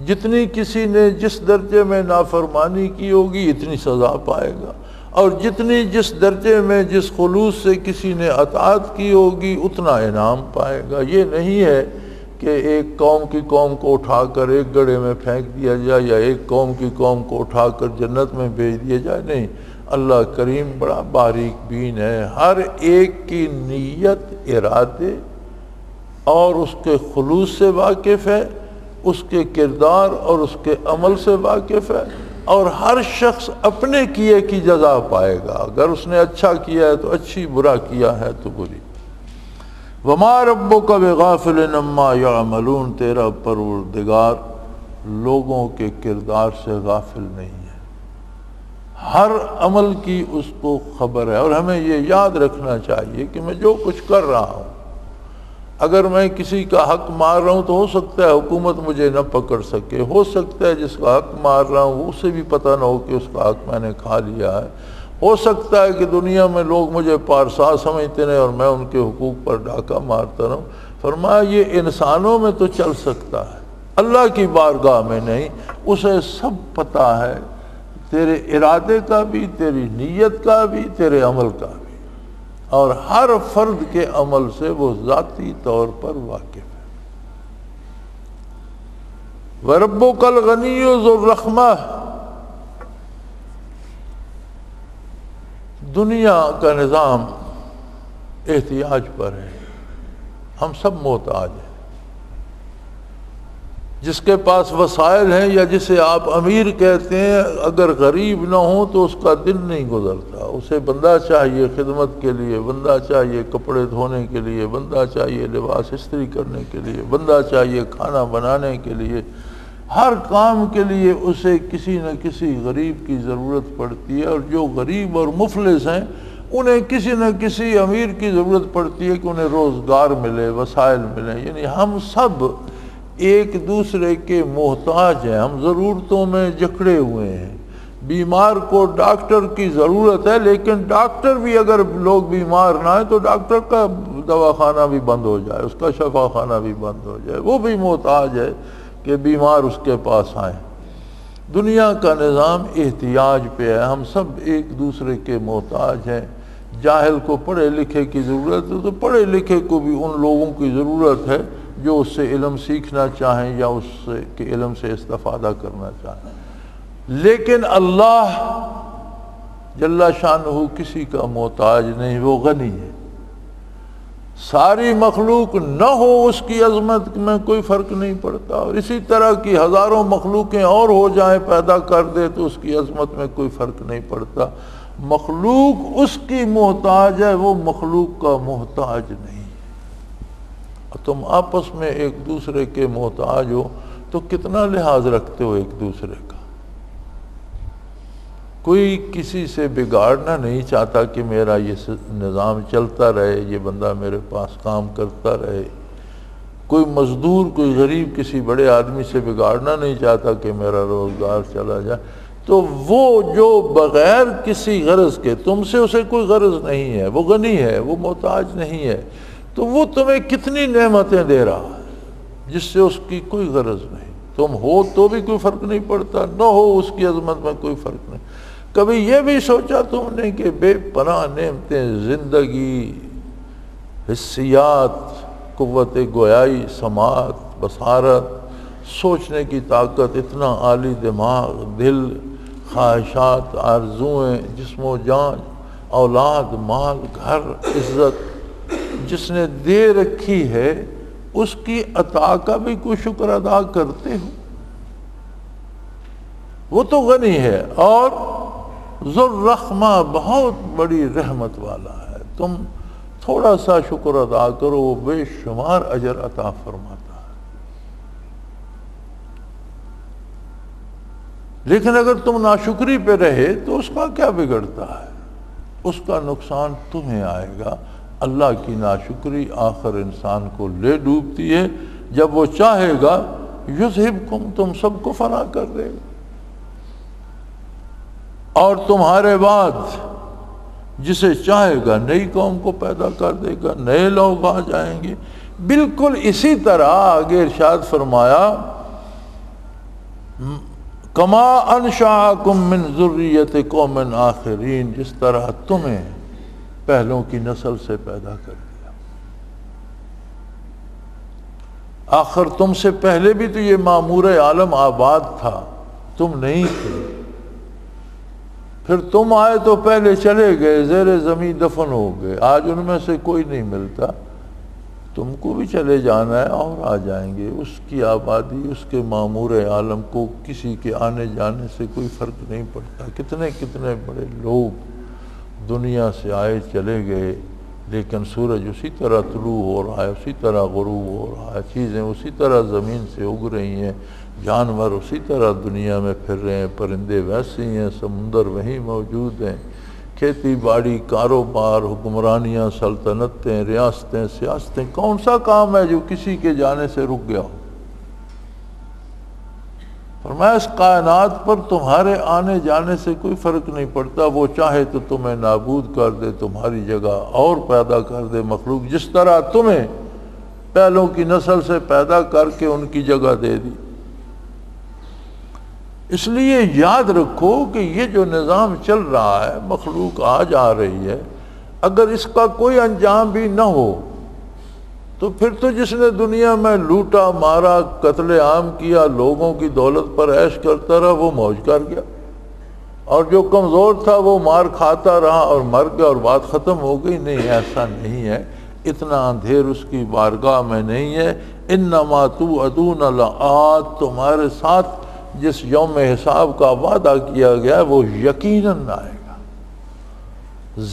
جتنی کسی نے جس درجے میں نافرمانی کی ہوگی اتنی سزا پائے گا، اور جتنی جس درجے میں جس خلوص سے کسی نے اطاعت کی ہوگی اتنا انعام پائے گا۔ یہ نہیں ہے کہ ایک قوم کی قوم کو اٹھا کر ایک گڑھے میں پھینک دیا جائے یا ایک قوم کی قوم کو اٹھا کر جنت میں بھیج دیا جائے، نہیں، اللہ کریم بڑا باریک بین ہے، ہر ایک کی نیت، ارادے اور اس کے خلوص سے واقف ہے، اس کے کردار اور اس کے عمل سے واقف ہے، اور ہر شخص اپنے کیے کی جزا پائے گا۔ اگر اس نے اچھا کیا ہے تو اچھی، برا کیا ہے تو بری۔ وَمَا رَبُّكَ بِغَافِلٍ عَمَّا يَعْمَلُونَ، تیرا پروردگار لوگوں کے کردار سے غافل نہیں ہے، ہر عمل کی اس کو خبر ہے۔ اور ہمیں یہ یاد رکھنا چاہیے کہ میں جو کچھ کر رہا ہوں، اگر میں کسی کا حق مار رہا ہوں تو ہو سکتا ہے حکومت مجھے نہ پکڑ سکے، ہو سکتا ہے جس کا حق مار رہا ہوں اسے بھی پتہ نہ ہو کہ اس کا حق میں نے کھا لیا ہے، ہو سکتا ہے کہ دنیا میں لوگ مجھے پارسا سمجھتے ہیں اور میں ان کے حقوق پر ڈاکہ مارتا رہوں۔ فرمایا یہ انسانوں میں تو چل سکتا ہے، اللہ کی بارگاہ میں نہیں، اسے سب پتہ ہے، تیرے ارادے کا بھی، تیری نیت کا بھی، تیرے عمل کا بھی، اور ہر فرد کے عمل سے وہ ذاتی طور پر واقف ہے۔ وَرَبُّكَ الْغَنِيُّ ذُو الرَّحْمَةِ، دنیا کا نظام احتیاج پر ہے، ہم سب محتاج ہیں۔ جس کے پاس وسائل ہیں یا جسے آپ امیر کہتے ہیں، اگر غریب نہ ہو تو اس کا دن نہیں گزرتا، اسے بندہ چاہیے خدمت کے لیے، بندہ چاہیے کپڑے دھونے کے لیے، بندہ چاہیے لباس استری کرنے کے لیے، بندہ چاہیے کھانا بنانے کے لیے، ہر کام کے لیے اسے کسی نہ کسی غریب کی ضرورت پڑتی ہے، اور جو غریب اور مفلس ہیں انہیں کسی نہ کسی امیر کی ضرورت پڑتی ہے کہ انہیں روزگار ملے، وسائل ملیں۔ یعنی ہم سب ایک دوسرے کے محتاج ہیں، ہم ضرورتوں میں جکڑے ہوئے ہیں۔ بیمار کو ڈاکٹر کی ضرورت ہے، لیکن ڈاکٹر بھی اگر لوگ بیمار نہ ہیں تو ڈاکٹر کا دواخانہ بھی بند ہو جائے، اس کا شفا خانہ بھی بند ہو جائے، وہ بھی محتاج ہے کہ بیمار اس کے پاس آئیں۔ دنیا کا نظام احتیاج پہ ہے، ہم سب ایک دوسرے کے محتاج ہیں۔ جاہل کو پڑھے لکھے کی ضرورت ہے تو پڑھے لکھے کو بھی ان لوگوں کی ضرورت ہے جو اس سے علم سیکھنا چاہیں یا اس سے کے علم سے استفادہ کرنا چاہیں۔ لیکن اللہ جل شانہ کسی کا محتاج نہیں، وہ غنی ہے۔ ساری مخلوق نہ ہو اس کی عظمت میں کوئی فرق نہیں پڑتا، اور اسی طرح کی ہزاروں مخلوقیں اور ہو جائیں پیدا کر دے تو اس کی عظمت میں کوئی فرق نہیں پڑتا۔ مخلوق اس کی محتاج ہے، وہ مخلوق کا محتاج نہیں۔ تم آپس میں ایک دوسرے کے محتاج ہو تو کتنا لحاظ رکھتے ہو ایک دوسرے کا۔ کوئی کسی سے بگاڑنا نہیں چاہتا کہ میرا یہ نظام چلتا رہے، یہ بندہ میرے پاس کام کرتا رہے۔ کوئی مزدور، کوئی غریب کسی بڑے آدمی سے بگاڑنا نہیں چاہتا کہ میرا روزگار چلا جائے۔ تو وہ جو بغیر کسی غرض کے، تم سے اسے کوئی غرض نہیں ہے، وہ غنی ہے، وہ محتاج نہیں ہے، تو وہ تمہیں کتنی نعمتیں دے رہا ہے جس سے اس کی کوئی غرض نہیں۔ تم ہو تو بھی کوئی فرق نہیں پڑتا، نہ ہو اس کی عظمت میں کوئی فرق نہیں۔ کبھی یہ بھی سوچا تم نے کہ بے پناہ نعمتیں، زندگی، حسیات، قوت گویائی، سماعت، بصارت، سوچنے کی طاقت، اتنا عالی دماغ، دل، خواہشات، آرزوئیں، جسم و جان، اولاد، مال، گھر، عزت جس نے دے رکھی ہے، اس کی عطا کا بھی کوئی شکر ادا کرتے ہو؟ وہ تو غنی ہے اور ذو الرحمہ، بہت بڑی رحمت والا ہے۔ تم تھوڑا سا شکر ادا کرو، وہ بے شمار اجر عطا فرماتا ہے۔ لیکن اگر تم ناشکری پہ رہے تو اس کا کیا بگڑتا ہے؟ اس کا نقصان تمہیں آئے گا۔ اللہ کی ناشکری آخر انسان کو لے ڈوبتی ہے، جب وہ چاہے گا یذہبکم، تم سب کو فنا کر دے گا، اور تمہارے بعد جسے چاہے گا نئی قوم کو پیدا کر دے گا، نئے لوگ آ جائیں گے۔ بالکل اسی طرح آگے ارشاد فرمایا کما انشأکم من ذریۃ قوم آخرین، جس طرح تمہیں پہلوں کی نسل سے پیدا کر دیا۔ آخر تم سے پہلے بھی تو یہ معمور عالم آباد تھا، تم نہیں تھے، پھر تم آئے تو پہلے چلے گئے، زیر زمین دفن ہو گئے، آج ان میں سے کوئی نہیں ملتا، تم کو بھی چلے جانا ہے اور آ جائیں گے۔ اس کی آبادی، اس کے معمور عالم کو کسی کے آنے جانے سے کوئی فرق نہیں پڑتا۔ کتنے کتنے بڑے لوگ دنیا سے آئے چلے گئے، لیکن سورج اسی طرح طلوع ہو رہا ہے، اسی طرح غروب ہو رہا ہے، چیزیں اسی طرح زمین سے اگ رہی ہیں، جانور اسی طرح دنیا میں پھر رہے ہیں، پرندے ویسے ہی ہیں، سمندر وہیں موجود ہیں، کھیتی باڑی، کاروبار، حکمرانیاں، سلطنتیں، ریاستیں، سیاستیں، کون سا کام ہے جو کسی کے جانے سے رک گیا ہو؟ فرمایا اس کائنات پر تمہارے آنے جانے سے کوئی فرق نہیں پڑتا، وہ چاہے تو تمہیں نابود کر دے، تمہاری جگہ اور پیدا کر دے مخلوق، جس طرح تمہیں پہلوں کی نسل سے پیدا کر کے ان کی جگہ دے دی۔ اس لیے یاد رکھو کہ یہ جو نظام چل رہا ہے، مخلوق آ جا رہی ہے، اگر اس کا کوئی انجام بھی نہ ہو تو پھر تو جس نے دنیا میں لوٹا مارا، قتل عام کیا، لوگوں کی دولت پر عیش کرتا رہا، وہ موج کر گیا، اور جو کمزور تھا وہ مار کھاتا رہا اور مر گیا اور بات ختم ہو گئی۔ نہیں، ایسا نہیں ہے، اتنا اندھیر اس کی بارگاہ میں نہیں ہے۔ انما توعدون لآت، تمہارے ساتھ جس یوم حساب کا وعدہ کیا گیا ہے وہ یقیناً آئے گا۔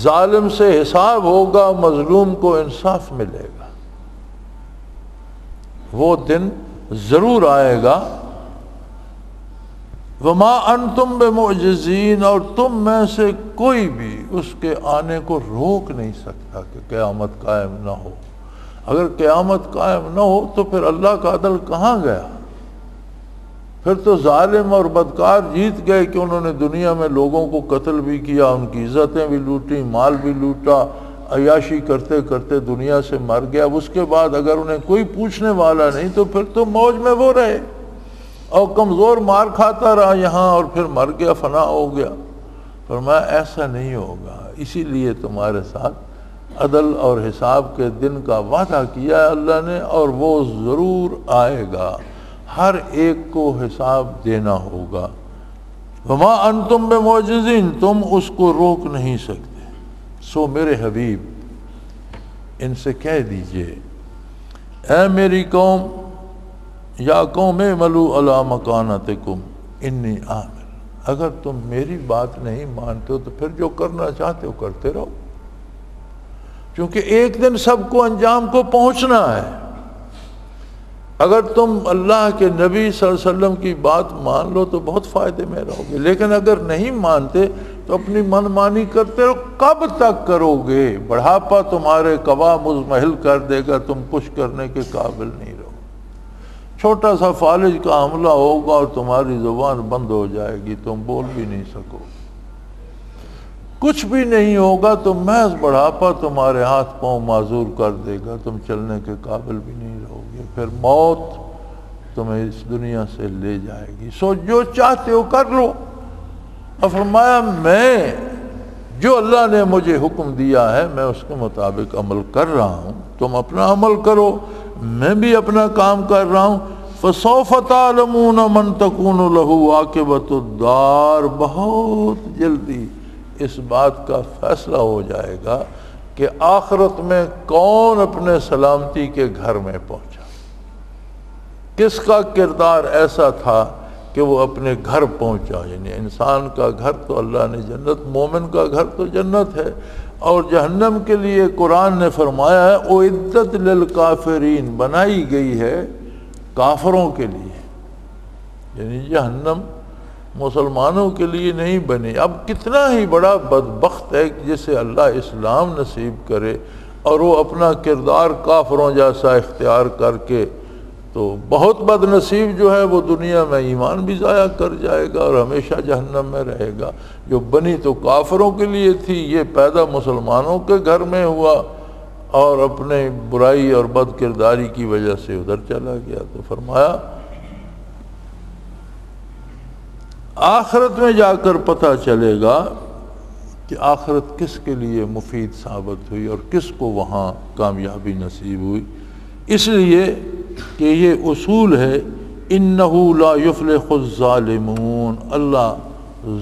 ظالم سے حساب ہوگا، مظلوم کو انصاف ملے گا، وہ دن ضرور آئے گا۔ وما انتم بمعجزین، اور تم میں سے کوئی بھی اس کے آنے کو روک نہیں سکتا کہ قیامت قائم نہ ہو۔ اگر قیامت قائم نہ ہو تو پھر اللہ کا عدل کہاں گیا؟ پھر تو ظالم اور بدکار جیت گئے کہ انہوں نے دنیا میں لوگوں کو قتل بھی کیا، ان کی عزتیں بھی لوٹیں، مال بھی لوٹا، عیاشی کرتے کرتے دنیا سے مر گیا۔ اس کے بعد اگر انہیں کوئی پوچھنے والا نہیں تو پھر تو موج میں وہ رہے، اور کمزور مار کھاتا رہا یہاں اور پھر مر گیا، فنا ہو گیا۔ فرمایا ایسا نہیں ہوگا، اسی لیے تمہارے ساتھ عدل اور حساب کے دن کا وعدہ کیا ہے اللہ نے، اور وہ ضرور آئے گا، ہر ایک کو حساب دینا ہوگا۔ وما انتم بمعجزین، تم اس کو روک نہیں سکتے۔ سو میرے حبیب ان سے کہہ دیجئے اے میری قوم، یا قوم اعملوا علی مکانتکم انی عامل، اگر تم میری بات نہیں مانتے ہو تو پھر جو کرنا چاہتے ہو کرتے رہو، کیونکہ ایک دن سب کو انجام کو پہنچنا ہے۔ اگر تم اللہ کے نبی صلی اللہ علیہ وسلم کی بات مان لو تو بہت فائدے میں رہو گے، لیکن اگر نہیں مانتے تو اپنی من مانی کرتے رہو۔ کب تک کرو گے؟ بڑھاپا تمہارے قوا مزمحل کر دے گا، تم کچھ کرنے کے قابل نہیں رہو۔ چھوٹا سا فالج کا حملہ ہوگا اور تمہاری زبان بند ہو جائے گی، تم بول بھی نہیں سکو، کچھ بھی نہیں ہوگا، تو محض بڑھاپا تمہارے ہاتھ پاؤں معذور کر دے گا، تم چلنے کے قابل بھی نہیں رہو گے، پھر موت تمہیں اس دنیا سے لے جائے گی۔ سو جو چاہتے ہو کر لو۔ اور فرمایا میں جو اللہ نے مجھے حکم دیا ہے میں اس کے مطابق عمل کر رہا ہوں، تم اپنا عمل کرو، میں بھی اپنا کام کر رہا ہوں۔ فَسَوْفَ تَعْلَمُونَ مَنْ تَكُونُ لَهُ عَاقِبَةُ الدَّارِ، بہت جلدی اس بات کا فیصلہ ہو جائے گا کہ آخرت میں کون اپنے سلامتی کے گھر میں پہنچا، کس کا کردار ایسا تھا کہ وہ اپنے گھر پہنچا۔ یعنی انسان کا گھر تو اللہ نے جنت، مومن کا گھر تو جنت ہے، اور جہنم کے لیے قرآن نے فرمایا ہے اعدت للکافرین، بنائی گئی ہے کافروں کے لیے۔ یعنی جہنم مسلمانوں کے لیے نہیں بنی۔ اب کتنا ہی بڑا بدبخت ہے کہ جسے اللہ اسلام نصیب کرے اور وہ اپنا کردار کافروں جیسا اختیار کر کے، تو بہت بد نصیب جو ہے وہ دنیا میں ایمان بھی ضائع کر جائے گا اور ہمیشہ جہنم میں رہے گا۔ جو بنی تو کافروں کے لیے تھی، یہ پیدا مسلمانوں کے گھر میں ہوا اور اپنے برائی اور بد کرداری کی وجہ سے ادھر چلا گیا۔ تو فرمایا آخرت میں جا کر پتہ چلے گا کہ آخرت کس کے لیے مفید ثابت ہوئی اور کس کو وہاں کامیابی نصیب ہوئی۔ اس لیے کہ یہ اصول ہے انہو لا یفلح الظالمون، اللہ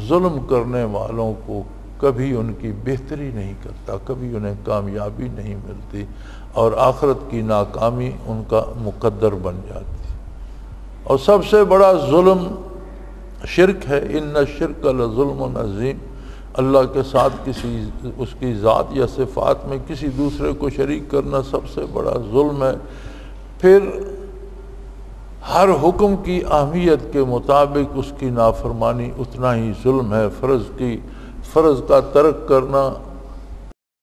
ظلم کرنے والوں کو کبھی ان کی بہتری نہیں کرتا، کبھی انہیں کامیابی نہیں ملتی اور آخرت کی ناکامی ان کا مقدر بن جاتی۔ اور سب سے بڑا ظلم شرک ہے، ان الشرک لظلم عظیم، اللہ کے ساتھ کسی اس کی ذات یا صفات میں کسی دوسرے کو شریک کرنا سب سے بڑا ظلم ہے۔ پھر ہر حکم کی اہمیت کے مطابق اس کی نافرمانی اتنا ہی ظلم ہے۔ فرض کا ترک کرنا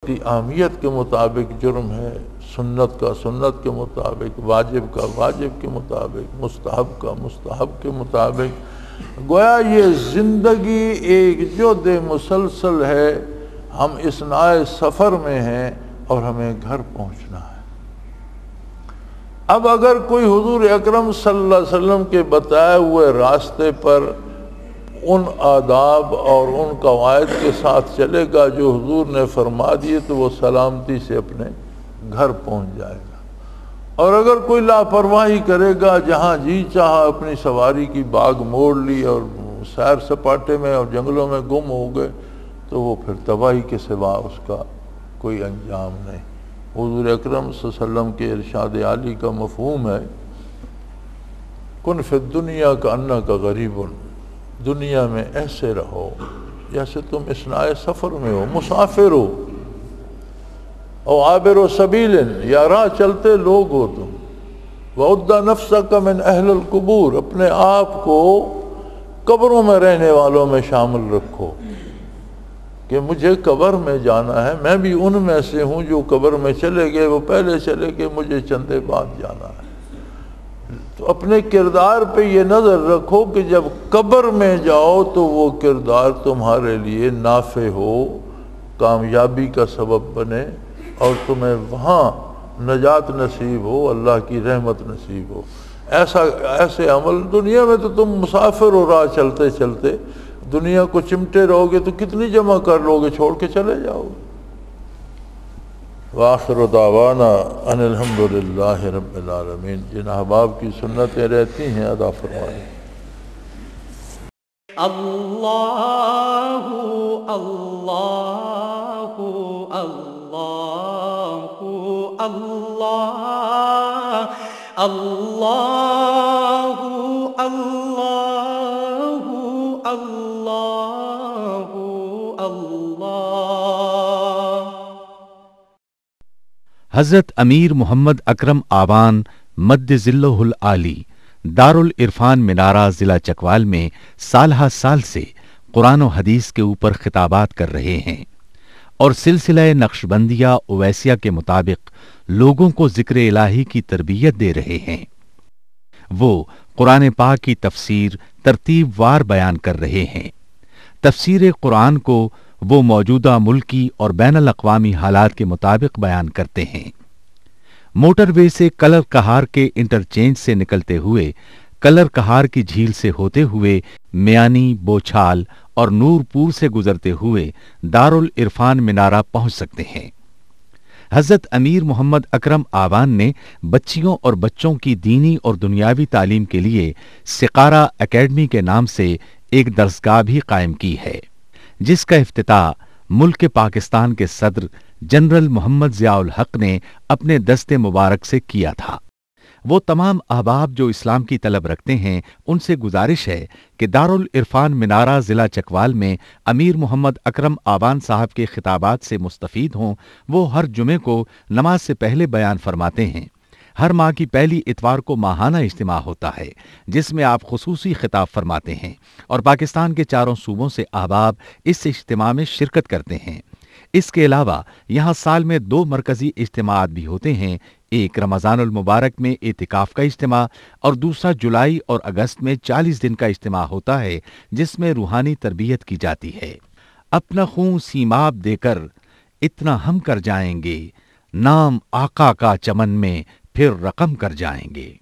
کی اہمیت کے مطابق جرم ہے، سنت کا سنت کے مطابق، واجب کا واجب کے مطابق، مستحب کا مستحب کے مطابق۔ گویا یہ زندگی ایک جد مسلسل ہے، ہم اثناء سفر میں ہیں اور ہمیں گھر پہنچنا ہے۔ اب اگر کوئی حضور اکرم صلی اللہ علیہ وسلم کے بتائے ہوئے راستے پر ان آداب اور ان قواعد کے ساتھ چلے گا جو حضور نے فرما دیے، تو وہ سلامتی سے اپنے گھر پہنچ جائے گا۔ اور اگر کوئی لاپرواہی کرے گا، جہاں جی چاہا اپنی سواری کی باغ موڑ لی اور سیر سپاٹے میں اور جنگلوں میں گم ہو گئے، تو وہ پھر تباہی کے سوا اس کا کوئی انجام نہیں۔ حضور اکرم صلی اللہ علیہ وسلم کے ارشاد عالی کا مفہوم ہے کن فی الدنیا کانک غریب، دنیا میں ایسے رہو جیسے تم اثناء سفر میں ہو، مسافر ہو، او عابر و سبیل، یا راہ چلتے لوگ ہو تم۔ وعد نفسک من اہل القبور، اپنے آپ کو قبروں میں رہنے والوں میں شامل رکھو کہ مجھے قبر میں جانا ہے، میں بھی ان میں سے ہوں جو قبر میں چلے گئے، وہ پہلے چلے گئے، مجھے چندے بعد جانا ہے۔ تو اپنے کردار پہ یہ نظر رکھو کہ جب قبر میں جاؤ تو وہ کردار تمہارے لیے نافع ہو، کامیابی کا سبب بنے اور تمہیں وہاں نجات نصیب ہو، اللہ کی رحمت نصیب ہو۔ ایسے عمل دنیا میں تو تم مسافر ہو، راہ چلتے چلتے دنیا کو چمٹے رہو گے تو کتنی جمع کر لو گے، چھوڑ کے چلے جاؤ گے۔ وآخر دعوانا ان الحمدللہ رب العالمین۔ جن احباب کی سنتیں رہتی ہیں ادا فرمائیں۔ اللہ اللہ اللہ اللہ اللہ اللہ اللہ اللہ۔ حضرت امیر محمد اکرم آوان مد ظلہ العالی دارالعرفان منارہ ضلع چکوال میں سالہ سال سے قرآن و حدیث کے اوپر خطابات کر رہے ہیں اور سلسلہ نقشبندیہ اویسیہ کے مطابق لوگوں کو ذکر الہی کی تربیت دے رہے ہیں۔ وہ قرآن پاک کی تفسیر ترتیب وار بیان کر رہے ہیں۔ تفسیر قرآن کو وہ موجودہ ملکی اور بین الاقوامی حالات کے مطابق بیان کرتے ہیں۔ موٹر وے سے کلر کہار کے انٹرچینج سے نکلتے ہوئے، کلر کہار کی جھیل سے ہوتے ہوئے، میانی، بوچھال اور نورپور سے گزرتے ہوئے دارالعرفان منارہ پہنچ سکتے ہیں۔ حضرت امیر محمد اکرم آوان نے بچیوں اور بچوں کی دینی اور دنیاوی تعلیم کے لیے سقارہ اکیڈمی کے نام سے ایک درسگاہ بھی قائم کی ہے، جس کا افتتاح ملک پاکستان کے صدر جنرل محمد ضیاء الحق نے اپنے دست مبارک سے کیا تھا۔ وہ تمام احباب جو اسلام کی طلب رکھتے ہیں ان سے گزارش ہے کہ دارالعرفان منارہ ضلع چکوال میں امیر محمد اکرم آوان صاحب کے خطابات سے مستفید ہوں۔ وہ ہر جمعے کو نماز سے پہلے بیان فرماتے ہیں۔ ہر ماہ کی پہلی اتوار کو ماہانہ اجتماع ہوتا ہے جس میں آپ خصوصی خطاب فرماتے ہیں اور پاکستان کے چاروں صوبوں سے احباب اس اجتماع میں شرکت کرتے ہیں۔ اس کے علاوہ یہاں سال میں 2 مرکزی اجتماعات بھی ہوتے ہیں، ایک رمضان المبارک میں اعتکاف کا اجتماع اور دوسرا جولائی اور اگست میں 40 دن کا اجتماع ہوتا ہے جس میں روحانی تربیت کی جاتی ہے۔ اپنا خون سیماب دے کر اتنا ہم کر جائیں گے، نام آقا کا چمن میں پھر رقم کر جائیں گے۔